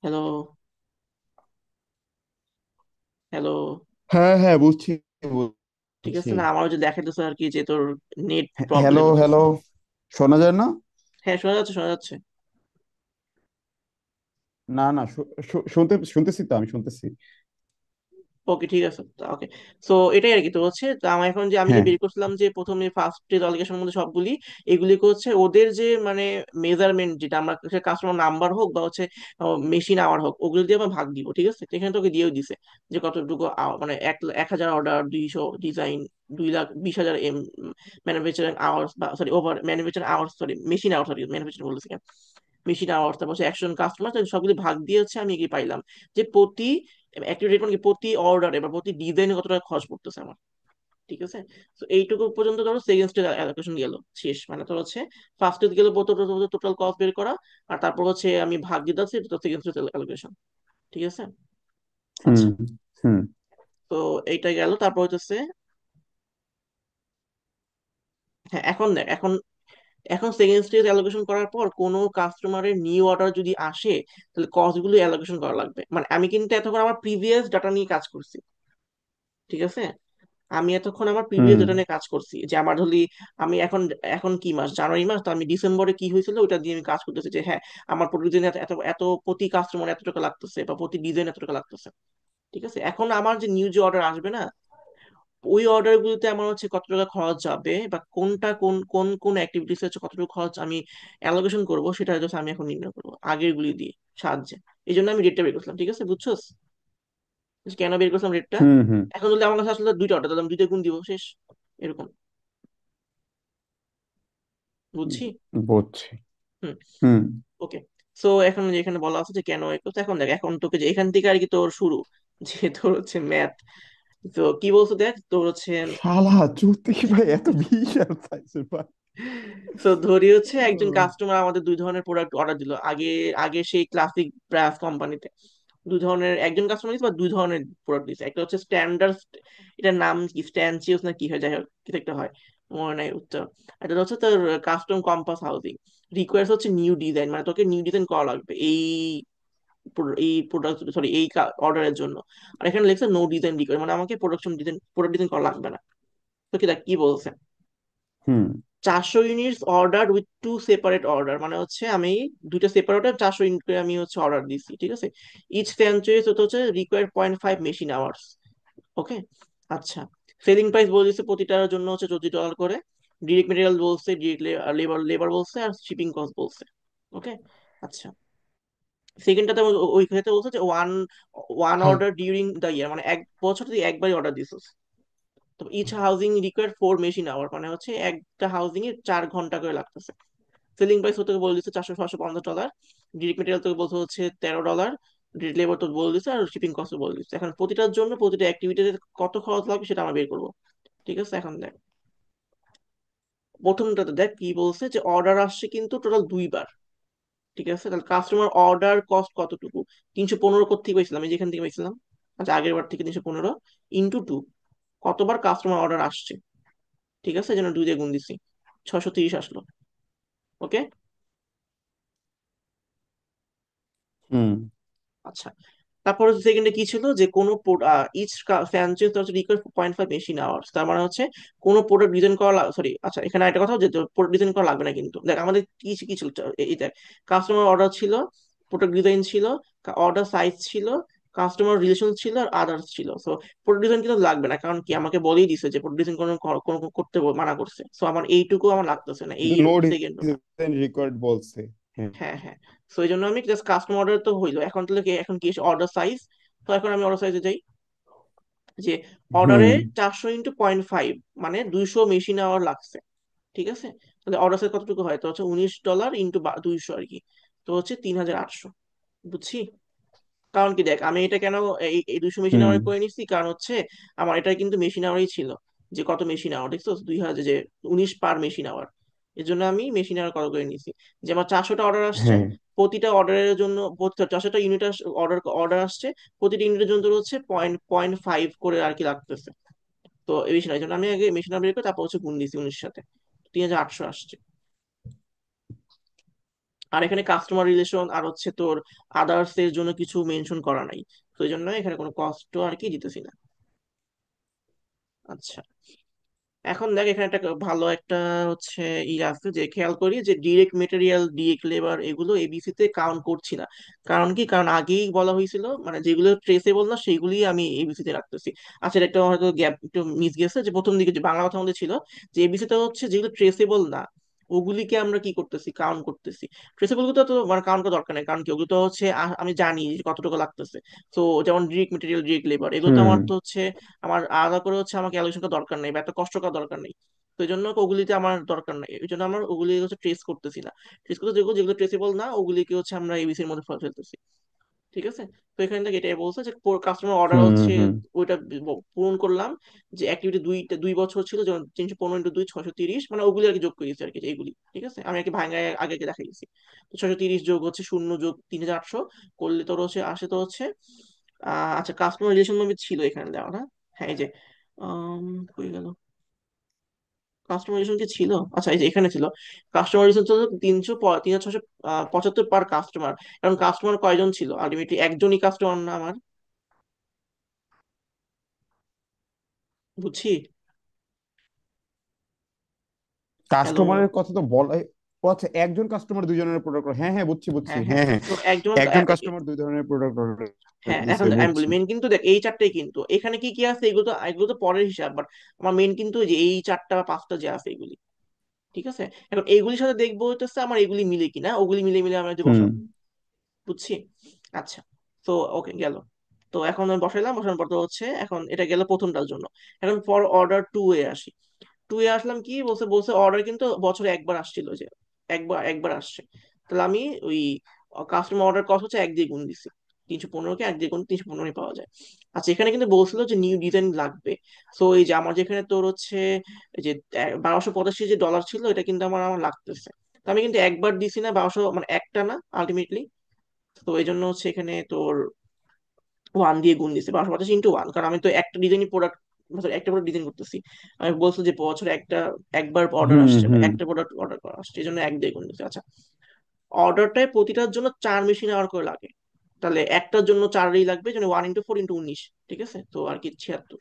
S1: Hello, hello.
S2: হ্যাঁ হ্যাঁ, বুঝছি
S1: ঠিক
S2: বুঝছি।
S1: আছে না, আমারও যে দেখাইতেছে আর কি যে তোর নেট প্রবলেম
S2: হ্যালো
S1: হইতেছে।
S2: হ্যালো, শোনা যায় না?
S1: হ্যাঁ শোনা যাচ্ছে, শোনা যাচ্ছে।
S2: না না, শুনতেছি তো, আমি শুনতেছি।
S1: ওকে ঠিক আছে, ওকে। সো এটাই আর কি, তো হচ্ছে তো আমার এখন যে আমি যে
S2: হ্যাঁ।
S1: বের করছিলাম যে প্রথমে ফার্স্ট যে অ্যালিগেশনের মধ্যে সবগুলি, এগুলিকে হচ্ছে ওদের যে মানে মেজারমেন্ট, যেটা আমরা কাস্টমার নাম্বার হোক বা হচ্ছে মেশিন আওয়ার হোক, ওগুলো দিয়ে আমরা ভাগ দিব। ঠিক আছে, তো এখানে তোকে দিয়েও দিছে যে কতটুকু মানে 1,000 অর্ডার, 200 ডিজাইন, 2,20,000 ম্যানুফ্যাকচারিং আওয়ার্স, বা sorry over manufacturing hours, sorry machine hour, sorry manufacturing বলতেছি, মেশিন আওয়ার্স, তারপর হচ্ছে 100 জন কাস্টমার, সবগুলি ভাগ দিয়ে হচ্ছে আমি কি পাইলাম, যে প্রতি অ্যাক্টিভ রেট মানে কি প্রতি অর্ডারে বা প্রতি ডিজাইনে কত টাকা খরচ পড়তেছে আমার। ঠিক আছে, তো এইটুকু পর্যন্ত ধরো সেকেন্ড স্টেজ অ্যালোকেশন গেল শেষ, মানে তোর হচ্ছে ফার্স্ট স্টেজ গেল টোটাল কস্ট বের করা, আর তারপর হচ্ছে আমি ভাগ দিতে হচ্ছে সেকেন্ড স্টেজ অ্যালোকেশন। ঠিক আছে,
S2: হুম
S1: আচ্ছা।
S2: হুম।
S1: তো এইটা গেল, তারপর হচ্ছে হ্যাঁ এখন দেখ, এখন সেকেন্ড স্টেজ অ্যালোকেশন করার পর কোনো কাস্টমারের নিউ অর্ডার যদি আসে, তাহলে কস্ট গুলো অ্যালোকেশন করা লাগবে। মানে আমি কিন্তু এতক্ষণ আমার প্রিভিয়াস ডাটা নিয়ে কাজ করছি। ঠিক আছে, আমি এতক্ষণ আমার প্রিভিয়াস
S2: হুম
S1: ডেটা নিয়ে কাজ করছি, যে আমার ধরলি আমি এখন এখন কি মাস, জানুয়ারি মাস, তো আমি ডিসেম্বরে কি হয়েছিল ওটা দিয়ে আমি কাজ করতেছি, যে হ্যাঁ আমার প্রতিদিন এত এত এত প্রতি কাস্টমার এত টাকা লাগতেছে বা প্রতি ডিজাইন এত টাকা লাগতেছে। ঠিক আছে, এখন আমার যে নিউ যে অর্ডার আসবে না, ওই অর্ডার গুলোতে আমার হচ্ছে কত টাকা খরচ যাবে, বা কোনটা কোন কোন কোন অ্যাক্টিভিটিস হচ্ছে কতটুকু খরচ আমি অ্যালোকেশন করবো, সেটা হচ্ছে আমি এখন নির্ণয় করবো আগের গুলি দিয়ে সাহায্যে। এই জন্য আমি রেটটা বের করলাম। ঠিক আছে, বুঝছোস যে কেন বের করলাম রেটটা।
S2: হুম হুম।
S1: এখন যদি আমার কাছে আসলে দুইটা অর্ডার, তাহলে আমি দুইটা গুণ দিব, শেষ, এরকম। বুঝছি।
S2: বুঝছি।
S1: হুম।
S2: হুম।
S1: ওকে। সো এখন যেখানে বলা আছে যে কেন এ করতে, এখন দেখ এখন তোকে যে এখান থেকে আর কি তোর শুরু, যে তোর হচ্ছে ম্যাথ। তো কি বলছো দেখ তোর হচ্ছে,
S2: শালা জ্যোতি ভাই এত বিশাল সাইজের ভাই।
S1: তো ধরি হচ্ছে একজন
S2: ও,
S1: কাস্টমার আমাদের দুই ধরনের প্রোডাক্ট অর্ডার দিল আগে, আগে সেই ক্লাসিক ব্রাস কোম্পানিতে। দুই ধরনের, একজন কাস্টমার দিচ্ছে বা দুই ধরনের প্রোডাক্ট দিচ্ছে। একটা হচ্ছে স্ট্যান্ডার্ড, এটার নাম কি স্ট্যানচিউস না কি হয়, যাই হোক কিছু একটা হয়, মনে নাই উচ্চারণ। এটা হচ্ছে তোর কাস্টম কম্পাস হাউজিং, রিকোয়ার্স হচ্ছে নিউ ডিজাইন, মানে তোকে নিউ ডিজাইন করা লাগবে এই এই প্রোডাক্ট, সরি এই অর্ডারের জন্য। আর এখানে লেখছে নো ডিজাইন রিকোয়ার, মানে আমাকে প্রোডাক্ট ডিজাইন করা লাগবে না। তো কি দেখ কি বলছে,
S2: hmm
S1: 400 units order with two separate order, মানে হচ্ছে আমি দুইটা সেপারেট 400 ইউনিট করে আমি হচ্ছে অর্ডার দিছি, ঠিক আছে। ইচ ফ্যান চয়েস হতে হচ্ছে রিকোয়ার 0.5 মেশিন আওয়ার্স। ওকে, আচ্ছা। সেলিং প্রাইস বলে দিচ্ছে প্রতিটার জন্য হচ্ছে $40 করে। ডিরেক্ট মেটেরিয়াল বলছে, ডিরেক্ট লেবার লেবার বলছে, আর শিপিং কস্ট বলছে। ওকে, আচ্ছা। সেকেন্ডটাতে ওই ক্ষেত্রে বলছে যে one one order during the year, মানে এক বছর তুই একবারই অর্ডার দিছিস। তো each housing require 4 machine hour, মানে হচ্ছে একটা হাউজিং এ 4 ঘন্টা করে লাগতেছে। সেলিং প্রাইস তোকে বলে দিচ্ছে 450 $. ডিরেক্ট মেটেরিয়াল তোকে বলতে হচ্ছে $13। ডিরেক্ট লেবার তোকে বলে দিচ্ছে, আর শিপিং কস্ট বলে দিচ্ছে। এখন প্রতিটার জন্য প্রতিটা অ্যাক্টিভিটিতে কত খরচ লাগবে সেটা আমরা বের করবো। ঠিক আছে, এখন দেখ প্রথমটাতে দেখ কি বলছে, যে অর্ডার আসছে কিন্তু টোটাল 2বার। ঠিক আছে, তাহলে কাস্টমার অর্ডার কস্ট কতটুকু, 315 কোথেকে পাইছিলাম, আমি যেখান থেকে পাইছিলাম, আচ্ছা আগের বার থেকে 315 ইন্টু 2, কতবার কাস্টমার অর্ডার আসছে। ঠিক আছে, এই জন্য 2 দিয়ে গুণ দিছি, 630 আসলো। ওকে,
S2: হুম
S1: আচ্ছা। তারপরে সেকেন্ডে কি ছিল, যে কোনো ইচ ফ্র্যাঞ্চাইজ হচ্ছে রিকোয়ার 0.5 মেশিন আওয়ার্স, তার মানে হচ্ছে কোনো প্রোডাক্ট ডিজাইন করা, সরি আচ্ছা এখানে একটা কথা, যে প্রোডাক্ট ডিজাইন করা লাগবে না কিন্তু। দেখ আমাদের কি কি ছিল, এই দেখ কাস্টমার অর্ডার ছিল, প্রোডাক্ট ডিজাইন ছিল, অর্ডার সাইজ ছিল, কাস্টমার রিলেশন ছিল, আর আদার্স ছিল। সো প্রোডাক্ট ডিজাইন কিন্তু লাগবে না, কারণ কি আমাকে বলেই দিছে যে প্রোডাক্ট ডিজাইন কোনো কোনো করতে মানা করছে। সো আমার এইটুকু আমার লাগতেছে না, এই
S2: কিন্তু নো
S1: সেকেন্ড।
S2: ডিজাইন রিকোয়ার্ড বলছে। হ্যাঁ।
S1: হ্যাঁ হ্যাঁ, তো এই জন্য আমি জাস্ট কাস্টমার অর্ডার তো হইলো, এখন তাহলে এখন কি অর্ডার সাইজ। তো এখন আমি অর্ডার সাইজে যাই, যে অর্ডারে
S2: হুম
S1: 400 × 0.5, মানে 200 মেশিন আওয়ার লাগছে। ঠিক আছে, তাহলে অর্ডার সাইজ কতটুকু হয়, তো হচ্ছে $19 ইন্টু 200 আর কি, তো হচ্ছে 3800। বুঝছি। কারণ কি দেখ আমি এটা কেন এই 200 মেশিন
S2: হুম
S1: আওয়ার করে নিচ্ছি, কারণ হচ্ছে আমার এটা কিন্তু মেশিন আওয়ারই ছিল, যে কত মেশিন আওয়ার দেখছো 2000, যে 19 পার মেশিন আওয়ার। এর জন্য আমি মেশিন আওয়ার কত করে নিচ্ছি, যে আমার 400টা অর্ডার আসছে,
S2: হ্যাঁ
S1: প্রতিটা অর্ডারের জন্য 400টা ইউনিট অর্ডার অর্ডার আসছে, প্রতিটা ইউনিটের জন্য তোর হচ্ছে পয়েন্ট পয়েন্ট ফাইভ করে আর কি লাগতেছে। তো এই মেশিন এই জন্য আমি আগে মেশিন আওয়ার বের করে তারপর হচ্ছে গুণ দিচ্ছি 19 সাথে, 3800 আসছে। আর এখানে কাস্টমার রিলেশন আর হচ্ছে তোর আদার্স এর জন্য কিছু মেনশন করা নাই, তো এই জন্য এখানে কোনো কষ্ট আর কি দিতেছি না। আচ্ছা, এখন দেখ এখানে একটা ভালো একটা হচ্ছে আছে, যে খেয়াল করি যে ডিরেক্ট মেটেরিয়াল, ডিরেক্ট লেবার এগুলো এবিসি তে কাউন্ট করছি না। কারণ কি, কারণ আগেই বলা হয়েছিল মানে যেগুলো ট্রেসেবল না সেইগুলি আমি এবিসি তে রাখতেছি। আচ্ছা এটা একটা হয়তো গ্যাপ একটু মিস গেছে, যে প্রথম দিকে যে বাংলা কথা মধ্যে ছিল যে এবিসি তে হচ্ছে যেগুলো ট্রেসেবল না ওগুলিকে আমরা কি করতেছি, কাউন্ট করতেছি। ট্রেসেবল গুলো তো মানে কাউন্ট করার দরকার নেই, কারণ কি ওগুলো তো হচ্ছে আমি জানি যে কতটুকু লাগতেছে। তো যেমন ডিরেক্ট মেটেরিয়াল, ডিরেক্ট লেবার এগুলো তো
S2: হুম
S1: আমার তো হচ্ছে আমার আলাদা করে হচ্ছে আমাকে অ্যালোকেশন করার দরকার নেই বা এত কষ্ট করার দরকার নেই। তো এই জন্য ওগুলিতে আমার দরকার নাই, এই জন্য আমার ওগুলি হচ্ছে ট্রেস করতেছি না। ট্রেস করতে যেগুলো যেগুলো ট্রেসেবল না ওগুলিকে হচ্ছে আমরা এবিসির মধ্যে ফেলতেছি। ঠিক আছে, তো এখান থেকে এটাই বলছে যে কাস্টমার অর্ডার
S2: হুম
S1: হচ্ছে
S2: হুম
S1: ওইটা পূরণ করলাম, যে অ্যাক্টিভিটি 2 বছর ছিল, যেমন 315 ইন্টু 2 630, মানে ওগুলি আর কি যোগ করে দিচ্ছি আর কি এইগুলি। ঠিক আছে, আমি আর কি ভাঙায় আগে আগে দেখাই দিচ্ছি। তো 630 যোগ হচ্ছে 0 যোগ 3800 করলে তোর হচ্ছে আসে তো হচ্ছে আচ্ছা কাস্টমার রিলেশন ছিল এখানে দেওয়া না। হ্যাঁ এই যে হয়ে গেল, কাস্টমাইজেশন কি ছিল, আচ্ছা এই যে এখানে ছিল। কাস্টমাইজেশন ছিল 3675 পার কাস্টমার। কারণ কাস্টমার কয়জন ছিল, আলটিমেটলি একজনই কাস্টমার না আমার। বুঝছি। হ্যালো।
S2: কাস্টমারের কথা তো বলাই। ও আচ্ছা, একজন কাস্টমার দুই ধরনের প্রোডাক্ট, হ্যাঁ হ্যাঁ বুঝছি বুঝছি,
S1: হ্যাঁ হ্যাঁ,
S2: হ্যাঁ হ্যাঁ।
S1: তো একজন
S2: একজন কাস্টমার দুই ধরনের প্রোডাক্ট অর্ডার
S1: হ্যাঁ
S2: দিছে,
S1: এখন আমি বলি
S2: বুঝছি।
S1: মেন কিন্তু দেখ এই চারটাই, কিন্তু এখানে কি কি আছে এগুলো তো পরের হিসাব, বাট আমার মেন কিন্তু ওই যে এই 4টা বা 5টা যে আছে এগুলি। ঠিক আছে, এখন এইগুলির সাথে দেখবো হইতেছে আমার এগুলি মিলে কিনা, ওগুলি মিলে মিলে আমরা যে
S2: হুম
S1: বসাবো। বুঝছি। আচ্ছা, তো ওকে গেল। তো এখন আমি বসাইলাম, বসানোর পর তো হচ্ছে এখন এটা গেল প্রথমটার জন্য। এখন ফর অর্ডার টু এ আসি। টু এ আসলাম, কি বলছে, বলছে অর্ডার কিন্তু বছরে একবার আসছিল, যে একবার একবার আসছে। তাহলে আমি ওই কাস্টমার অর্ডার কস্ট হচ্ছে এক দিয়ে গুণ দিছি, 315কে এক দিয়ে গুণ 315 পাওয়া যায়। আচ্ছা এখানে কিন্তু বলছিল যে নিউ ডিজাইন লাগবে। সো এই যে আমার যেখানে তোর হচ্ছে এই যে 1285 যে ডলার ছিল, এটা কিন্তু আমার আমার লাগতেছে। তো আমি কিন্তু একবার দিছি না 1200, মানে একটা না আলটিমেটলি। তো এই জন্য হচ্ছে এখানে তোর 1 দিয়ে গুণ দিছে, 1285 × 1, কারণ আমি তো একটা ডিজাইনই প্রোডাক্ট, একটা প্রোডাক্ট ডিজাইন করতেছি। আমি বলছি যে বছরে একবার অর্ডার
S2: হুম
S1: আসছে বা
S2: হুম
S1: একটা প্রোডাক্ট অর্ডার করা আসছে, এই জন্য 1 দিয়ে গুণ দিছে। আচ্ছা, অর্ডারটায় প্রতিটার জন্য 4 মেশিন আওয়ার করে লাগে, তাহলে একটার জন্য 4ই লাগবে, যেন 1 × 4 × 19, ঠিক আছে, তো আর কি 76।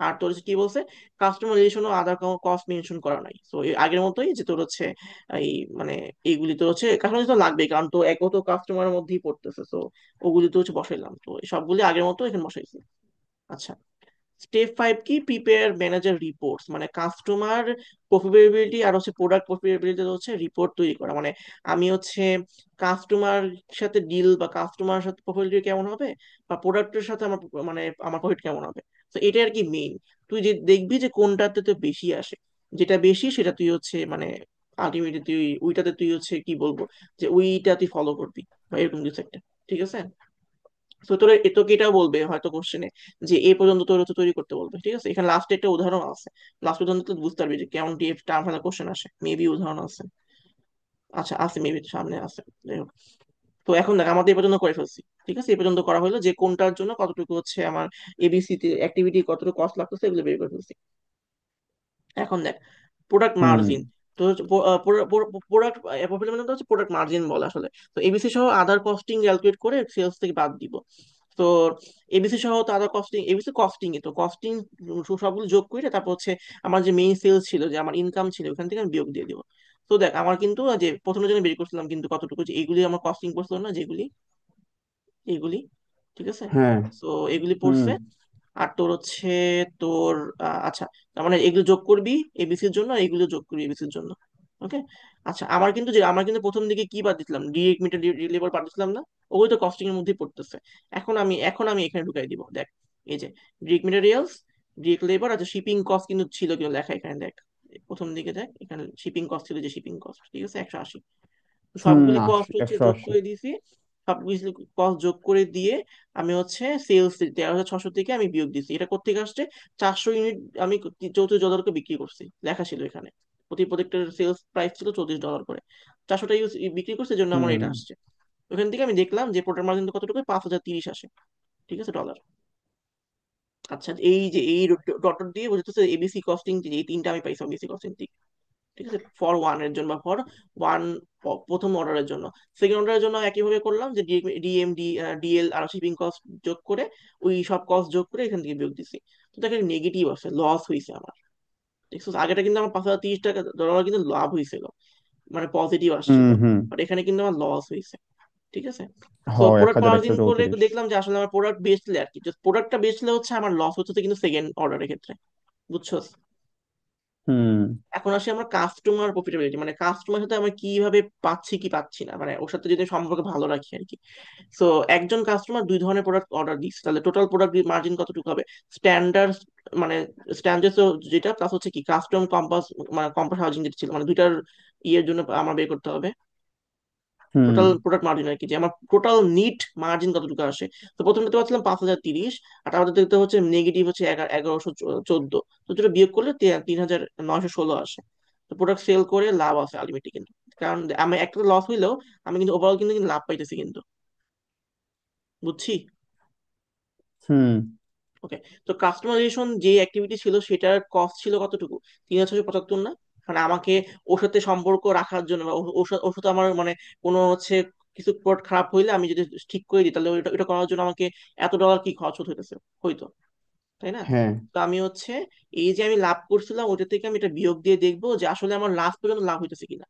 S1: আর তোর হচ্ছে কি বলছে, কাস্টমার রিলেশন ও আদার কস্ট মেনশন করা নাই। তো আগের মতোই যে তোর হচ্ছে এই মানে এইগুলি তো হচ্ছে কাস্টমার তো লাগবেই, কারণ তো একও তো কাস্টমারের মধ্যেই পড়তেছে, তো ওগুলি তো হচ্ছে বসাইলাম, তো এই সবগুলি আগের মতো এখানে বসাইছি। আচ্ছা, স্টেপ 5 কি, প্রিপেয়ার ম্যানেজার রিপোর্টস, মানে কাস্টমার প্রফিটেবিলিটি আর হচ্ছে প্রোডাক্ট প্রফিটেবিলিটি হচ্ছে রিপোর্ট তৈরি করা, মানে আমি হচ্ছে কাস্টমার সাথে ডিল বা কাস্টমার সাথে প্রফিটেবিলিটি কেমন হবে বা প্রোডাক্টের সাথে আমার মানে আমার প্রফিট কেমন হবে। তো এটা আর কি মেইন, তুই যে দেখবি যে কোনটাতে তো বেশি আসে, যেটা বেশি সেটা তুই হচ্ছে মানে আলটিমেটলি তুই ওইটাতে তুই হচ্ছে কি বলবো, যে ওইটা তুই ফলো করবি বা এরকম কিছু একটা, ঠিক আছে। তো তোর তোকে এটাও বলবে হয়তো কোশ্চেনে যে এ পর্যন্ত তোর হচ্ছে তৈরি করতে বলবে, ঠিক আছে। এখানে লাস্টে একটা উদাহরণ আছে, লাস্ট পর্যন্ত তুই বুঝতে পারবি যে কেমন টিপ টার্ম কোশ্চেন আসে, মেবি উদাহরণ আছে। আচ্ছা আছে, মেবি সামনে আছে, যাই হোক। তো এখন দেখ আমাদের এ পর্যন্ত করে ফেলছি, ঠিক আছে, এ পর্যন্ত করা হলো যে কোনটার জন্য কতটুকু হচ্ছে আমার এবিসি তে অ্যাক্টিভিটি কতটুকু কস্ট লাগতেছে, এগুলো বের করে ফেলছি। এখন দেখ প্রোডাক্ট
S2: হুম
S1: মার্জিন, তো প্রোডাক্ট প্রফিট মানে হচ্ছে প্রোডাক্ট মার্জিন বলে আসলে। তো এবিসি সহ আদার কস্টিং ক্যালকুলেট করে সেলস থেকে বাদ দিব। তো এবিসি সহ তো আদার কস্টিং, এবিসি কস্টিং, তো কস্টিং সবগুলো যোগ করে তারপর হচ্ছে আমার যে মেইন সেলস ছিল, যে আমার ইনকাম ছিল, ওখান থেকে আমি বিয়োগ দিয়ে দিব। তো দেখ আমার কিন্তু যে প্রথমে জন্য বের করছিলাম কিন্তু কতটুকু, যে এইগুলি আমার কস্টিং করছিল না যেগুলি, এইগুলি, ঠিক আছে।
S2: হ্যাঁ
S1: তো এগুলি
S2: হুম
S1: পড়ছে। আর তোর হচ্ছে তোর আচ্ছা, তার মানে এগুলো যোগ করবি এবিসির জন্য, আর এগুলো যোগ করবি এবিসির জন্য। ওকে। আচ্ছা আমার কিন্তু প্রথম দিকে কি বাদ দিছিলাম, ডিরেক্ট মিটার লেবার বাদ দিছিলাম না, ওগুলো তো কস্টিং এর মধ্যেই পড়তেছে। এখন আমি এখানে ঢুকাই দিব, দেখ এই যে ডিরেক্ট মেটেরিয়ালস, ডিরেক্ট লেবার, আচ্ছা শিপিং কস্ট কিন্তু ছিল কিন্তু লেখা এখানে, দেখ প্রথম দিকে দেখ এখানে শিপিং কস্ট ছিল, যে শিপিং কস্ট, ঠিক আছে 180। তো
S2: হুম
S1: সবগুলি কস্ট হচ্ছে যোগ
S2: 180।
S1: করে দিয়েছি, সবগুলি কস্ট যোগ করে দিয়ে আমি হচ্ছে সেলস 13,600 থেকে আমি বিয়োগ দিছি, এটা কোথেকে আসছে, 400 ইউনিট আমি 34 ডলারকে বিক্রি করছি, লেখা ছিল এখানে, প্রত্যেকটার সেলস প্রাইস ছিল $34 করে, 400টা বিক্রি করছে, জন্য আমার
S2: হুম
S1: এটা আসছে। ওখান থেকে আমি দেখলাম যে প্রোডাক্ট মার্জিন কতটুকু, 5,030 আসে, ঠিক আছে, ডলার। আচ্ছা এই যে এই ডট দিয়ে বোঝাচ্ছে এবিসি কস্টিং, যে এই তিনটা আমি পাইছি এবিসি কস্টিং, ঠিক আছে, ফর ওয়ান এর জন্য বা ফর ওয়ান, প্রথম অর্ডারের জন্য। সেকেন্ড অর্ডারের জন্য একইভাবে করলাম যে ডিএমডি, ডিএল আর শিপিং কস্ট যোগ করে, ওই সব কস্ট যোগ করে এখান থেকে বিয়োগ দিছি। তো দেখে নেগেটিভ আছে, লস হয়েছে আমার, দেখছো আগেটা কিন্তু আমার 5,030 টাকা কিন্তু লাভ হয়েছিল, মানে পজিটিভ
S2: হুম
S1: আসছিল,
S2: হুম
S1: বাট এখানে কিন্তু আমার লস হয়েছে, ঠিক আছে। তো
S2: হয় এক
S1: প্রোডাক্ট
S2: হাজার একশো
S1: মার্জিন করে
S2: চৌত্রিশ
S1: দেখলাম যে আসলে আমার প্রোডাক্ট বেচলে আর কি, প্রোডাক্টটা বেচলে হচ্ছে আমার লস হচ্ছে কিন্তু সেকেন্ড অর্ডারের ক্ষেত্রে, বুঝছো।
S2: হুম
S1: এখন আসি আমরা কাস্টমার প্রফিটেবিলিটি, মানে কাস্টমার সাথে আমরা কিভাবে পাচ্ছি কি পাচ্ছি না, মানে ওর সাথে যদি সম্পর্ক ভালো রাখি আর কি। সো একজন কাস্টমার 2 ধরনের প্রোডাক্ট অর্ডার দিচ্ছে, তাহলে টোটাল প্রোডাক্ট মার্জিন কতটুকু হবে, স্ট্যান্ডার্ড, মানে স্ট্যান্ডার্ড যেটা প্লাস হচ্ছে কি কাস্টম কম্পাস, মানে কম্পাস হাউজিং যেটা ছিল, মানে দুইটার ইয়ের জন্য আমার বের করতে হবে
S2: হুম
S1: টোটাল প্রোডাক্ট মার্জিন আর কি, যে আমার টোটাল নিট মার্জিন কতটুকু আসে। তো প্রথমে দেখতে পাচ্ছিলাম 5,030, আর আমাদের দেখতে হচ্ছে নেগেটিভ হচ্ছে 1114, তো যেটা বিয়োগ করলে 3,916 আসে। তো প্রোডাক্ট সেল করে লাভ আছে আলটিমেটলি কিন্তু, কারণ আমি একটা লস হইলেও আমি কিন্তু ওভারঅল কিন্তু কিন্তু লাভ পাইতেছি কিন্তু, বুঝছি।
S2: হুম
S1: ওকে। তো কাস্টমাইজেশন যে অ্যাক্টিভিটি ছিল সেটার কস্ট ছিল কতটুকু, 3,675 না, মানে আমাকে ওর সাথে সম্পর্ক রাখার জন্য বা ওর সাথে আমার মানে কোনো হচ্ছে কিছু প্রোডাক্ট খারাপ হইলে আমি যদি ঠিক করে দিই, তাহলে ওইটা ওইটা করার জন্য আমাকে $এত কি খরচ হইতেছে, হইতো, তাই না।
S2: হ্যাঁ
S1: তো আমি হচ্ছে এই যে আমি লাভ করছিলাম ওইটা থেকে আমি এটা বিয়োগ দিয়ে দেখবো যে আসলে আমার লাস্ট পর্যন্ত লাভ হইতেছে কিনা।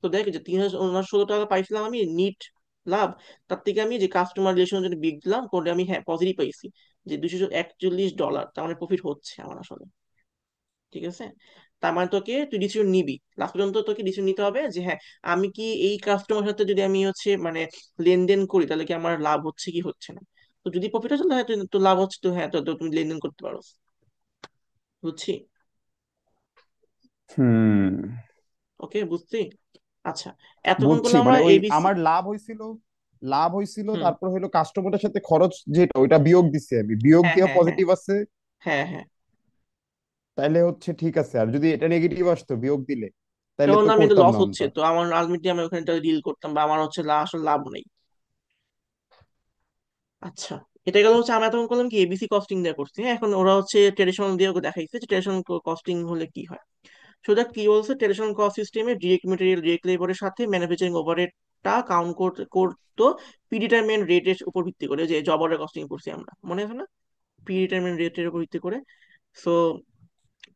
S1: তো দেখ যে 3,916 টাকা পাইছিলাম আমি নিট লাভ, তার থেকে আমি যে কাস্টমার রিলেশনের জন্য বিগ দিলাম করে আমি হ্যাঁ পজিটিভ পাইছি, যে $241, তার মানে প্রফিট হচ্ছে আমার আসলে, ঠিক আছে। তার মানে তোকে তুই ডিসিশন নিবি, লাস্ট পর্যন্ত তোকে ডিসিশন নিতে হবে যে হ্যাঁ আমি কি এই কাস্টমার সাথে যদি আমি হচ্ছে মানে লেনদেন করি তাহলে কি আমার লাভ হচ্ছে কি হচ্ছে না। তো যদি প্রফিট হচ্ছে তাহলে হ্যাঁ তো লাভ হচ্ছে, তো হ্যাঁ তো তুমি লেনদেন করতে পারো, বুঝছি।
S2: হুম
S1: ওকে বুঝছি। আচ্ছা, এতক্ষণ
S2: বুঝছি,
S1: করলাম আমরা
S2: মানে ওই
S1: এবিসি।
S2: আমার লাভ হয়েছিল,
S1: হুম।
S2: তারপর হলো কাস্টমারের সাথে খরচ যেটা ওইটা বিয়োগ দিছে, আমি বিয়োগ
S1: হ্যাঁ
S2: দিয়ে
S1: হ্যাঁ হ্যাঁ
S2: পজিটিভ আছে।
S1: হ্যাঁ হ্যাঁ।
S2: তাইলে হচ্ছে ঠিক আছে, আর যদি এটা নেগেটিভ আসতো বিয়োগ দিলে, তাইলে
S1: তখন
S2: তো
S1: আমি তো
S2: করতাম
S1: লস
S2: না
S1: হচ্ছে,
S2: আমরা।
S1: তো আমার আলটিমেটলি আমি ওখানে ডিল করতাম, বা আমার হচ্ছে আসলে লাভ নেই। আচ্ছা, এটা গেল হচ্ছে আমি এতক্ষণ করলাম কি এবিসি কস্টিং দিয়ে করছি। হ্যাঁ, এখন ওরা হচ্ছে ট্রেডিশনাল দিয়ে ওকে দেখাইছে যে ট্রেডিশনাল কস্টিং হলে কি হয়। সোজা কি বলছে, ট্রেডিশনাল কস্ট সিস্টেমে ডিরেক্ট মেটেরিয়াল ডিরেক্ট লেবারের সাথে ম্যানুফ্যাকচারিং ওভারহেডটা কাউন্ট করতো প্রিডিটারমেন্ট রেটের উপর ভিত্তি করে, যে জব অর্ডার কস্টিং করছি আমরা, মনে আছে না? প্রিডিটারমেন্ট রেটের উপর ভিত্তি করে। সো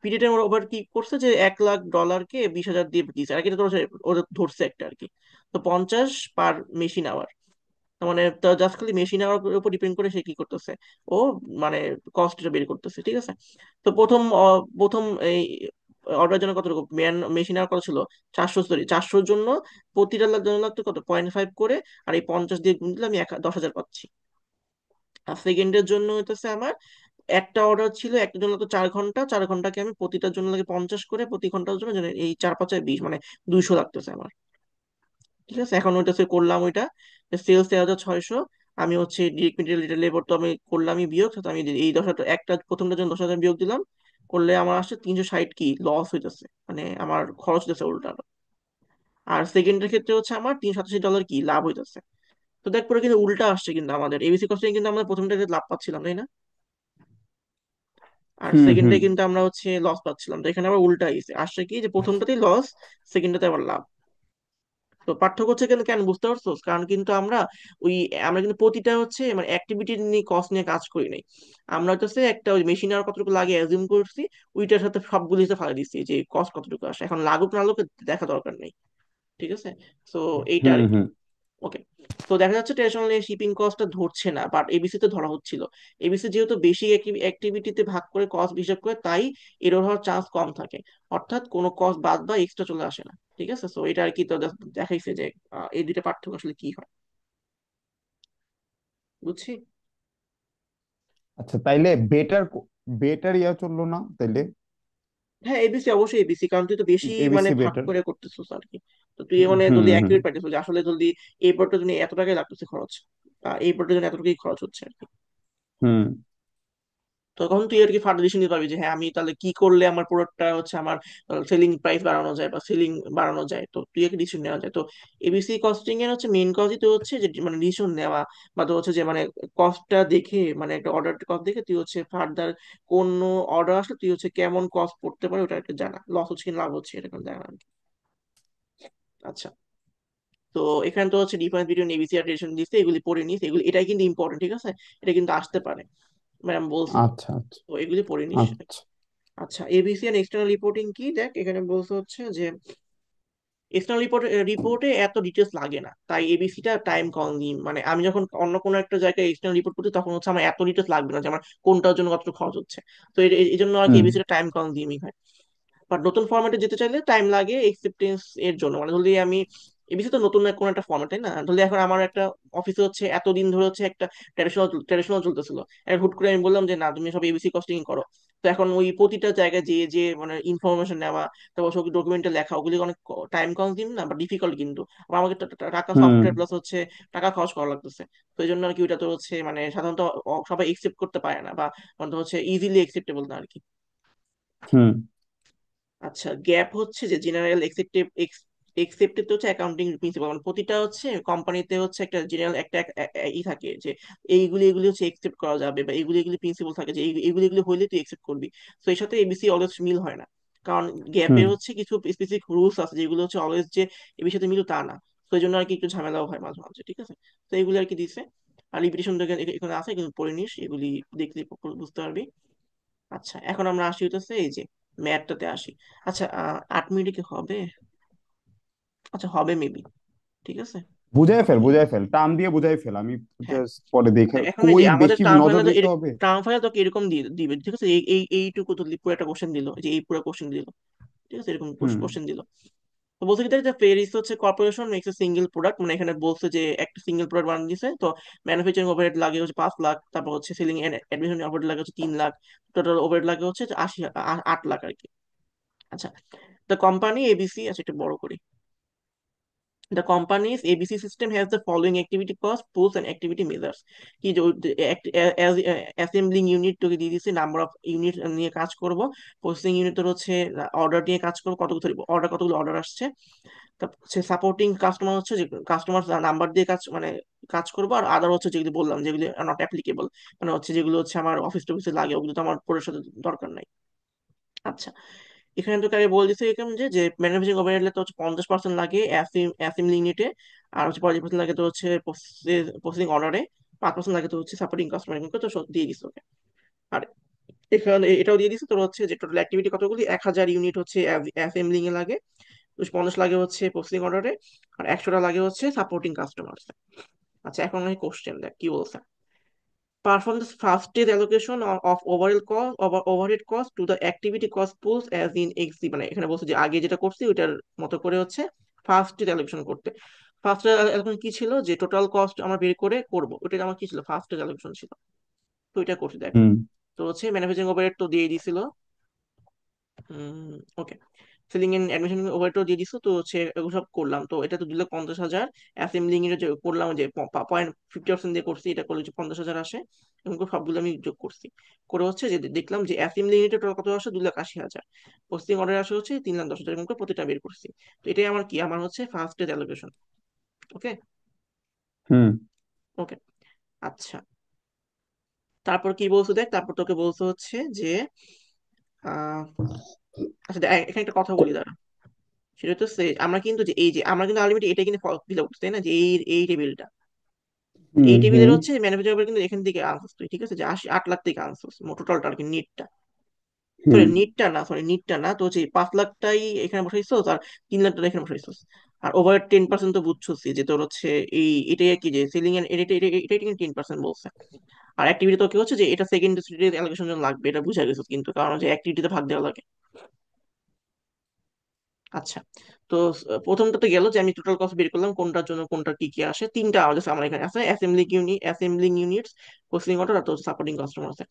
S1: প্রিডিটারমেন্ট ওভার কি করছে যে $1,00,000 কে 20,000 দিয়ে দিয়েছে আর কি, এটা তো ওদের ধরছে একটা আর কি। তো 50 পার মেশিন আওয়ার, মানে জাস্ট খালি মেশিন আওয়ার উপর ডিপেন্ড করে সে কি করতেছে, ও মানে কস্টটা বের করতেছে, ঠিক আছে। তো প্রথম এই অর্ডারের জন্য কত রকম মেশিন আওয়ার কত ছিল? 400, সরি 400 জন্য প্রতিটা জন্য লাগতো কত, 0.5 করে। আর এই 50 দিয়ে গুণ দিলে আমি 10,000 পাচ্ছি। আর সেকেন্ডের জন্য হইতেছে আমার একটা অর্ডার ছিল একটা জন্য তো 4 ঘন্টা, 4 ঘন্টাকে আমি প্রতিটার জন্য লাগে 50 করে, প্রতি ঘন্টার জন্য এই 4 5 20, মানে 200 লাগতেছে আমার। ঠিক আছে, এখন ওইটা করলাম, ওইটা সেলস 13,600। আমি হচ্ছে ডিরেক্ট মেটেরিয়াল লেবার তো আমি করলামই বিয়োগ, তো আমি এই 10,000 একটা প্রথমটার জন্য 10,000 বিয়োগ দিলাম, করলে আমার আসছে 360 কি লস হইতেছে, মানে আমার খরচ হইতেছে উল্টা। আর সেকেন্ডের ক্ষেত্রে হচ্ছে আমার $387 কি লাভ হইতেছে। তো দেখ পরে কিন্তু উল্টা আসছে, কিন্তু আমাদের এবিসি কস্টিং কিন্তু আমরা প্রথমটাতে লাভ পাচ্ছিলাম, তাই না? আর
S2: হুম
S1: সেকেন্ডে
S2: হুম।
S1: কিন্তু আমরা হচ্ছে লস পাচ্ছিলাম, তো এখানে আবার উল্টা আসছে কি, যে প্রথমটাতেই লস, সেকেন্ডটাতে আবার লাভ। তো পার্থক্য হচ্ছে কেন কেন বুঝতে পারছো? কারণ কিন্তু ওই আমরা কিন্তু প্রতিটা হচ্ছে মানে অ্যাক্টিভিটি নিয়ে কস্ট নিয়ে কাজ করি নাই। আমরা হচ্ছে একটা ওই মেশিন আর কতটুকু লাগে অ্যাজিউম করছি, ওইটার সাথে সবগুলো হিসেবে ফালাই দিচ্ছি যে কস্ট কতটুকু আসে, এখন লাগুক না লাগুক দেখা দরকার নেই। ঠিক আছে, তো এইটা
S2: হুম
S1: আর কি।
S2: হুম।
S1: ওকে। তো দেখা যাচ্ছে ট্রেডিশনাল শিপিং কস্টটা ধরছে না, বাট এবিসি তে ধরা হচ্ছিল। এবিসি যেহেতু বেশি অ্যাক্টিভিটিতে ভাগ করে কস্ট হিসাব করে, তাই এরর হওয়ার চান্স কম থাকে। অর্থাৎ কোনো কস্ট বাদ বা এক্সট্রা চলে আসে না। ঠিক আছে, তো এটা আর কি, তো দেখাইছে যে এই দুইটা পার্থক্য আসলে কি হয়। বুঝছি।
S2: আচ্ছা, তাইলে বেটার বেটার ইয়া চললো না তাইলে?
S1: হ্যাঁ, এবিসি অবশ্যই এবিসি, কারণ তুই তো বেশি মানে
S2: এবিসি
S1: ভাগ
S2: বেটার।
S1: করে করতেছিস আর কি। তো তুই মানে
S2: হুম
S1: যদি
S2: হুম
S1: অ্যাকুরেট পাইতেছিস যে আসলে যদি এই প্রোডাক্টের জন্য এত টাকাই লাগতেছে খরচ, এই প্রোডাক্টের জন্য এতটুকুই খরচ হচ্ছে আর কি।
S2: হুম।
S1: তখন তুই আর কি ফার্দার ডিসিশন নিতে পারবি যে হ্যাঁ আমি তাহলে কি করলে আমার প্রোডাক্টটা হচ্ছে আমার সেলিং প্রাইস বাড়ানো যায় বা সেলিং বাড়ানো যায়, তো তুই একটা ডিসিশন নেওয়া যায়। তো এবিসি কস্টিং এর হচ্ছে মেইন কজই তো হচ্ছে যে মানে ডিসিশন নেওয়া, বা তো হচ্ছে যে মানে কস্টটা দেখে, মানে একটা অর্ডার কস্ট দেখে তুই হচ্ছে ফার্দার কোন অর্ডার আসলে তুই হচ্ছে কেমন কস্ট পড়তে পারে ওটা একটা জানা, লস হচ্ছে কি লাভ হচ্ছে এটা কিন্তু জানা আর কি। আচ্ছা, তো এখানে তো হচ্ছে ডিফারেন্স বিটুইন এবিসি আর ট্রেডিশনাল দিচ্ছে, এগুলি পড়ে নিস, এগুলি এটাই কিন্তু ইম্পর্টেন্ট, ঠিক আছে। এটা কিন্তু আসতে পারে, ম্যাডাম বলছিল।
S2: আচ্ছা আচ্ছা
S1: তো এগুলি পড়ে নিস।
S2: আচ্ছা।
S1: আচ্ছা, এবিসি এন্ড এক্সটার্নাল রিপোর্টিং কি দেখ, এখানে বলছে হচ্ছে যে এক্সটার্নাল রিপোর্টে এত ডিটেলস লাগে না, তাই এবিসিটা টাইম কনজিউম, মানে আমি যখন অন্য কোনো একটা জায়গায় এক্সটার্নাল রিপোর্ট করছি তখন হচ্ছে আমার এত ডিটেলস লাগবে না যে আমার কোনটার জন্য কতটুকু খরচ হচ্ছে। তো এই জন্য আর কি
S2: হুম
S1: এবিসিটা টাইম কনজিউমিং হয়। বাট নতুন ফরম্যাটে যেতে চাইলে টাইম লাগে একসেপ্টেন্স এর জন্য, মানে ধরলি আমি এবিসি তো নতুন কোন একটা ফরম্যাট, তাই না? ধরলি এখন আমার একটা অফিসে হচ্ছে এতদিন ধরে হচ্ছে একটা ট্র্যাডিশনাল চলতেছিল, এখন হুট করে আমি বললাম যে না তুমি সব এবিসি কস্টিং করো। তো এখন ওই প্রতিটা জায়গায় যে যে মানে ইনফরমেশন নেওয়া, তারপর সব ডকুমেন্টে লেখা, ওগুলি অনেক টাইম কনজিউম না বা ডিফিকাল্ট কিন্তু। আবার আমাকে টাকা
S2: হুম
S1: সফটওয়্যার প্লাস হচ্ছে টাকা খরচ করা লাগতেছে। তো এই জন্য আর কি ওইটা তো হচ্ছে মানে সাধারণত সবাই একসেপ্ট করতে পারে না, বা মানে হচ্ছে ইজিলি একসেপ্টেবল না আর কি।
S2: হুম
S1: আচ্ছা, গ্যাপ হচ্ছে যে জেনারেল একসেপ্টেড হচ্ছে অ্যাকাউন্টিং প্রিন্সিপাল, মানে প্রতিটা হচ্ছে কোম্পানিতে হচ্ছে একটা জেনারেল একটা ই থাকে যে এইগুলি এগুলি হচ্ছে একসেপ্ট করা যাবে, বা এইগুলি এগুলি প্রিন্সিপাল থাকে যে এইগুলি এগুলি হইলে তুই একসেপ্ট করবি। তো এর সাথে এবিসি অলওয়েজ মিল হয় না, কারণ
S2: হুম
S1: গ্যাপের হচ্ছে কিছু স্পেসিফিক রুলস আছে যেগুলো হচ্ছে অলওয়েজ যে এবিসির সাথে মিল তা না। তো এই জন্য আর কি একটু ঝামেলাও হয় মাঝে মাঝে, ঠিক আছে। তো এগুলি আর কি দিছে। আর লিমিটেশন এখানে আছে, কিন্তু পড়ে নিস, এগুলি দেখলে বুঝতে পারবি। আচ্ছা, এখন আমরা আসি হইতেছে এই যে ম্যাথটাতে আসি। আচ্ছা, 8 মিনিটে কি হবে? আচ্ছা, হবে মেবি। ঠিক আছে।
S2: বুঝাই ফেল, টান দিয়ে বুঝাই ফেল, আমি
S1: হ্যাঁ,
S2: জাস্ট পরে দেখে
S1: এখন এই
S2: কই
S1: যে আমাদের
S2: বেশি
S1: টার্ম
S2: নজর
S1: ফাইনাল,
S2: দিতে হবে।
S1: টার্ম ফাইনাল তোকে এরকম দিবে, ঠিক আছে। এই এই এইটুকু তো পুরো একটা কোশ্চেন দিল, যে এই পুরো কোশ্চেন দিল, ঠিক আছে, এরকম
S2: হুম
S1: কোশ্চেন দিল। তো বলছে কি যে ফেরিস হচ্ছে corporation makes a single product, মানে এখানে বলছে যে একটা সিঙ্গেল প্রোডাক্ট বানিয়ে দিছে, তো ম্যানুফ্যাকচারিং ওভারহেড লাগে হচ্ছে 5 লাখ, তারপর হচ্ছে সেলিং এন্ড অ্যাডমিশন ওভারহেড লাগে হচ্ছে 3 লাখ, টোটাল ওভারহেড লাগে হচ্ছে 8 লাখ আর কি। আচ্ছা, তো কোম্পানি এবিসি, আচ্ছা একটু বড় করি। The company's ABC system has the following activity cost, pools and activity measures. কি যে অ্যাসেম্বলিং ইউনিট তোকে দিয়ে দিচ্ছে, নাম্বার অফ ইউনিট নিয়ে কাজ করব, প্রসেসিং ইউনিট তোর হচ্ছে অর্ডার নিয়ে কাজ করবো, কতগুলো অর্ডার আসছে, তারপর হচ্ছে সাপোর্টিং কাস্টমার হচ্ছে যে কাস্টমার নাম্বার দিয়ে কাজ মানে কাজ করবো, আর আদার হচ্ছে যেগুলো বললাম যেগুলো নট অ্যাপ্লিকেবল, মানে হচ্ছে যেগুলো হচ্ছে আমার অফিস টফিসে লাগে, ওগুলো তো আমার পরিষদের দরকার নাই। আচ্ছা, এখানে তো আগে বলে দিচ্ছে এরকম যে যে ম্যানুফ্যাকচারিং ওভারহেড তো হচ্ছে 50% লাগে অ্যাসেম্বলি ইউনিটে, আর হচ্ছে 50% লাগে তো হচ্ছে প্রসেসিং অর্ডারে, 5% লাগে তো হচ্ছে সাপোর্টিং কাস্টমার, তো সব দিয়ে দিচ্ছে ওকে। আর এখানে এটাও দিয়ে দিচ্ছে তোর হচ্ছে যে টোটাল অ্যাক্টিভিটি কতগুলি, 1000 ইউনিট হচ্ছে অ্যাসেম্বলিং এ লাগে, 250 লাগে হচ্ছে প্রসেসিং অর্ডারে, আর 100টা লাগে হচ্ছে সাপোর্টিং কাস্টমার। আচ্ছা, এখন আমি কোশ্চেন দেখ কি বলছে। Perform the first stage allocation of overall cost overhead cost to the activity cost pools as in XC, মানে এখানে বলছে যে আগে যেটা করছি ওইটার মতো করে হচ্ছে ফার্স্ট স্টেজ অ্যালোকেশন করতে। ফার্স্ট স্টেজ অ্যালোকেশন কি ছিল, যে টোটাল কস্ট আমরা বের করে করব, ওইটা আমার কি ছিল, ফার্স্ট স্টেজ অ্যালোকেশন ছিল। তো এটা করছি দেখ।
S2: হুম
S1: তো হচ্ছে ম্যানুফ্যাকচারিং ওভারহেড তো দিয়ে দিছিল, ওকে, সেলিং এন্ড অ্যাডমিশন ওভারটাও দিয়ে দিছো, তো হচ্ছে এগুলো সব করলাম, তো এটা তো 2,50,000। অ্যাসেম্বলিং এর যে করলাম যে 50% দিয়ে করছি, এটা করলে যে 50,000 আসে, এবং সবগুলো আমি যোগ করছি, করে হচ্ছে যে দেখলাম যে অ্যাসেম্বলিং এর টোটাল কত আসে, 2,80,000। পোস্টিং অর্ডার আসে হচ্ছে 3,10,000, এবং করে প্রতিটা বের করছি। তো এটাই আমার কি, আমার হচ্ছে ফার্স্ট ডে অ্যালোকেশন। ওকে।
S2: হুম
S1: ওকে। আচ্ছা, তারপর কি বলছো দেখ, তারপর তোকে বলছো হচ্ছে যে আহ আচ্ছা এখানে একটা কথা বলি দাঁড়া। সেটা তো আমরা কিন্তু যে এই যে আমরা কিন্তু আলটিমেটলি এটা কিন্তু ফিল আপ করছি, তাই না, যে এই টেবিলটা,
S2: হুম
S1: এই টেবিলের
S2: হুম
S1: হচ্ছে ম্যানুফ্যাকচার কিন্তু এখান থেকে আনসার তুই, ঠিক আছে, যে 8 লাখ থেকে আনসার টোটালটা আর কি, নিটটা, সরি
S2: হুম
S1: নিটটা না, তো হচ্ছে 5 লাখটাই এখানে বসাইছো, আর 3 লাখ টাকা এখানে বসাইছো। আর ওভার 10% তো বুঝছোস যে তোর হচ্ছে এটাই আর কি, যে সেলিং এর এটা কিন্তু 10% বলছে। আর অ্যাক্টিভিটি তো কি হচ্ছে যে এটা সেকেন্ড অ্যালোকেশন জন্য লাগবে, এটা বুঝা গেছে কিন্তু, কারণ হচ্ছে অ্যাক্টিভিটিতে ভাগ দেওয়া লাগে। আচ্ছা, তো প্রথমটা তো গেল যে আমি টোটাল কস্ট বের করলাম কোনটার জন্য কোনটা কি কি আসে, তিনটা আমাদের আমার এখানে আছে, অ্যাসেম্বলিং ইউনিটস, প্রসেসিং অর্ডার, আর সাপোর্টিং কাস্টমার আছে।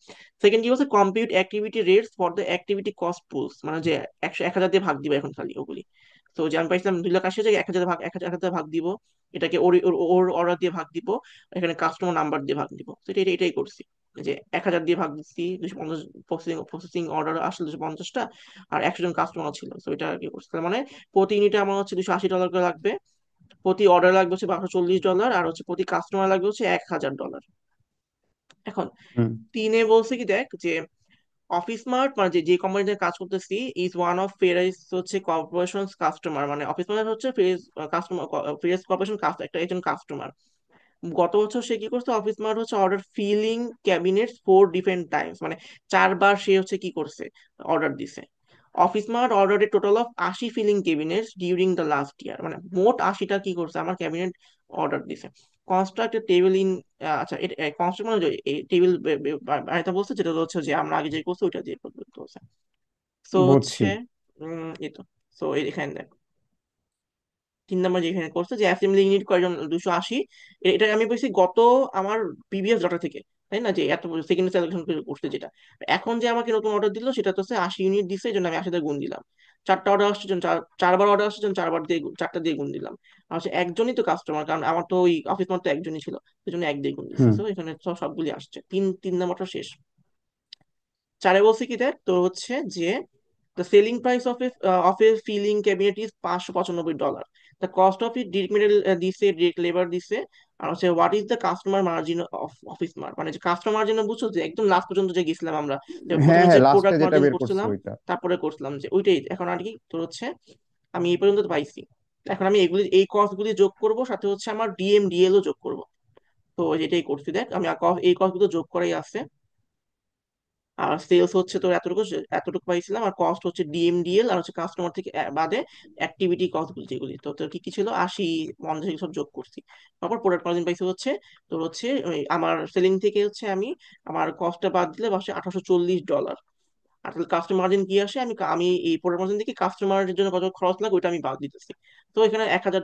S1: সেকেন্ড কি হচ্ছে, compute activity rates for the activity cost pools, মানে যে 100 1000 দিয়ে ভাগ দিবে এখন খালি ওগুলি। তো যে আমি পাইছিলাম 2,80,000, 1,000 ভাগ 1,000 ভাগ দিব, এটাকে ওর ওর অর্ডার দিয়ে ভাগ দিব, এখানে কাস্টমার নাম্বার দিয়ে ভাগ দিব, তো এটাই করছি, যে 1,000 দিয়ে ভাগ দিচ্ছি, 250 প্রসেসিং অর্ডার আসলে 250টা, আর 100 জন কাস্টমার ছিল, তো এটা আর কি করছি। তার মানে প্রতি ইউনিটে আমার হচ্ছে $280 করে লাগবে, প্রতি অর্ডার লাগবে হচ্ছে $1240, আর হচ্ছে প্রতি কাস্টমার লাগবে হচ্ছে $1,000। এখন
S2: হুম
S1: তিনে বলছে কি দেখ, যে অফিস স্মার্ট মানে যে যে কোম্পানিতে কাজ করতেছি ইজ ওয়ান অফ ফেরাইস হচ্ছে কর্পোরেশন কাস্টমার, মানে অফিস স্মার্ট হচ্ছে ফেরাইস কাস্টমার, ফেরাইস কর্পোরেশন একটা একজন কাস্টমার। গত বছর সে কি করছে, অফিস স্মার্ট হচ্ছে order filling cabinets 4 different times, মানে 4 বার সে হচ্ছে কি করছে, অর্ডার দিছে। Office Smart order total of 80 filling cabinets during the last year, মানে মোট 80টা কি করছে আমার ক্যাবিনেট অর্ডার দিছে। কনস্ট্রাক্ট টেবিল ইন, আচ্ছা এটা কনস্ট্রাক্ট মানে টেবিল এটা বলছে, যেটা হচ্ছে যে আমরা আগে যে করছি ওইটা দিয়ে বলছে। তো
S2: বুঝছি।
S1: হচ্ছে এই তো, তো এখানে দেখ 3 নম্বর যেখানে করছে যে অ্যাসেম্বলি ইউনিট কয়জন, 280। এটা আমি বলছি গত আমার প্রিভিয়াস ডাটা থেকে, তাই না, যে এত সেকেন্ড সিলেকশন করতে যেটা। এখন যে আমাকে নতুন অর্ডার দিল সেটা তো হচ্ছে 80 ইউনিট দিছে, এই জন্য আমি 80 দিয়ে গুণ দিলাম। 4টা অর্ডার আসছে, চারবার অর্ডার আসছে, 4টা দিয়ে গুণ দিলাম। আর হচ্ছে একজনই তো কাস্টমার, কারণ আমার তো ওই অফিস মাত্র একজনই ছিল, সেই জন্য 1 দিয়ে গুণ দিচ্ছি।
S2: হুম
S1: তো এখানে সবগুলি আসছে, তিন নাম্বারটা শেষ। চারে বলছি কি দেখ, তো হচ্ছে যে the selling price of a filing cabinet is $595. The cost of it direct material দিছে, direct labor দিছে, আর হচ্ছে what is the customer margin of office mark, মানে যে কাস্টমার মার্জিন বুঝছো, যে একদম লাস্ট পর্যন্ত যে গেছিলাম আমরা, যে
S2: হ্যাঁ
S1: প্রথমে যে
S2: হ্যাঁ, লাস্টে
S1: প্রোডাক্ট
S2: যেটা
S1: মার্জিন
S2: বের করছে
S1: করছিলাম,
S2: ওইটা।
S1: তারপরে করছিলাম যে ওইটাই এখন আর কি, তো হচ্ছে আমি এই পর্যন্ত পাইছি। এখন আমি এই কস্ট গুলি যোগ করব, সাথে হচ্ছে আমার ডিএমডিএল ও যোগ করব। তো এটাই করছি দেখ, আমি এই কস্ট গুলো যোগ করাই আছে। আর সেলস হচ্ছে তোর এতটুকু পাইছিলাম, আর কস্ট হচ্ছে ডিএমডিএল আর হচ্ছে কাস্টমার থেকে বাদে অ্যাক্টিভিটি কস্ট গুলো যেগুলি, তো তোর কি কি ছিল, 80 50 সব যোগ করছি। তারপর প্রোডাক্ট মার্জিন পাইছে হচ্ছে তোর হচ্ছে ওই আমার সেলিং থেকে হচ্ছে আমি আমার কস্টটা বাদ দিলে বসে $840। আর তাহলে কাস্টমার মার্জিন কি আসে, আমি এই প্রোডাক্ট মার্জিন থেকে কাস্টমারের জন্য কত খরচ লাগে ওইটা আমি বাদ দিতেছি। তো এখানে 1,000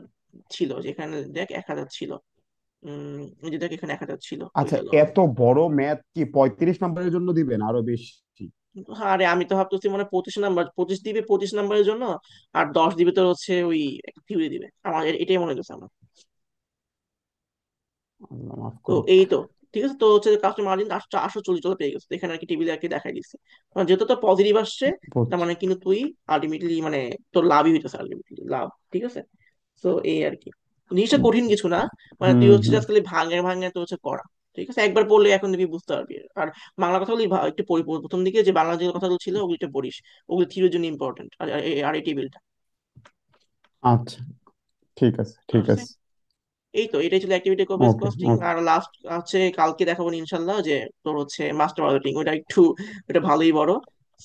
S1: ছিল, যেখানে দেখ 1,000 ছিল, এই যে দেখ এখানে 1,000 ছিল, হয়ে
S2: আচ্ছা,
S1: গেল।
S2: এত বড় ম্যাথ কি 35 নম্বরের জন্য দিবেন আরো বেশি?
S1: আরে আমি তো ভাবতেছি মানে 25 নাম্বার, 25 দিবে 25 নাম্বারের জন্য, আর 10 দিবে তো হচ্ছে ওই একটা থিওরি দিবে, আমার এটাই মনে হচ্ছে আমার।
S2: আল্লাহ মাফ
S1: তো
S2: করুক।
S1: এই তো ঠিক আছে, তো হচ্ছে কাস্টমার মার্জিন 840 ডলার পেয়ে গেছে, তো এখানে আর কি টেবিলে আর কি দেখাই দিচ্ছে। যেহেতু তো পজিটিভ আসছে, তার
S2: বুঝছি।
S1: মানে কিন্তু তুই আলটিমেটলি মানে তোর লাভই হইতেছে, আলটিমেটলি লাভ। ঠিক আছে, তো এই আর কি, জিনিসটা কঠিন কিছু না, মানে তুই
S2: হুম
S1: হচ্ছে
S2: হুম।
S1: জাস্ট খালি ভাঙে ভাঙে তো হচ্ছে করা। ঠিক আছে, একবার পড়লে এখন দেখবি বুঝতে পারবি। আর বাংলা কথা বলি একটু পড়ি, প্রথম দিকে যে বাংলা যে কথাগুলো ছিল ওগুলো একটু পড়িস, ওগুলো থিওরির জন্য ইম্পর্টেন্ট। আর আর এই টেবিলটা,
S2: আচ্ছা, ঠিক আছে ঠিক
S1: আছে।
S2: আছে।
S1: এই তো এটাই ছিল অ্যাক্টিভিটি বেস
S2: ওকে
S1: কস্টিং।
S2: ওকে।
S1: আর লাস্ট হচ্ছে কালকে দেখাবো ইনশাল্লাহ যে তোর হচ্ছে মাস্টার বাজেটিং, ওইটা একটু, ওটা ভালোই বড়।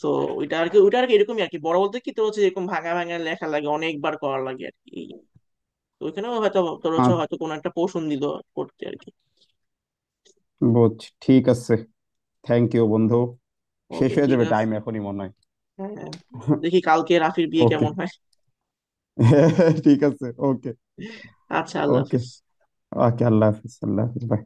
S1: সো ওইটা আর কি এরকমই আর কি, বড় বলতে কি তোর হচ্ছে এরকম ভাঙা ভাঙা লেখা লাগে, অনেকবার করা লাগে আর কি। তো ওইখানেও হয়তো তোর হচ্ছে
S2: আচ্ছা,
S1: হয়তো কোনো একটা পোর্শন দিল করতে আর কি।
S2: বুঝছি, ঠিক আছে। থ্যাংক ইউ বন্ধু। শেষ
S1: ওকে
S2: হয়ে
S1: ঠিক
S2: যাবে
S1: আছে।
S2: টাইম এখনই মনে হয়।
S1: হ্যাঁ হ্যাঁ। দেখি কালকে রাফির বিয়ে
S2: ওকে।
S1: কেমন হয়।
S2: ঠিক আছে, ওকে।
S1: আচ্ছা, আল্লাহ
S2: ওকে।
S1: হাফিজ।
S2: ওকে, আল্লাহ হাফিজ, আল্লাহ হাফিজ, বাই।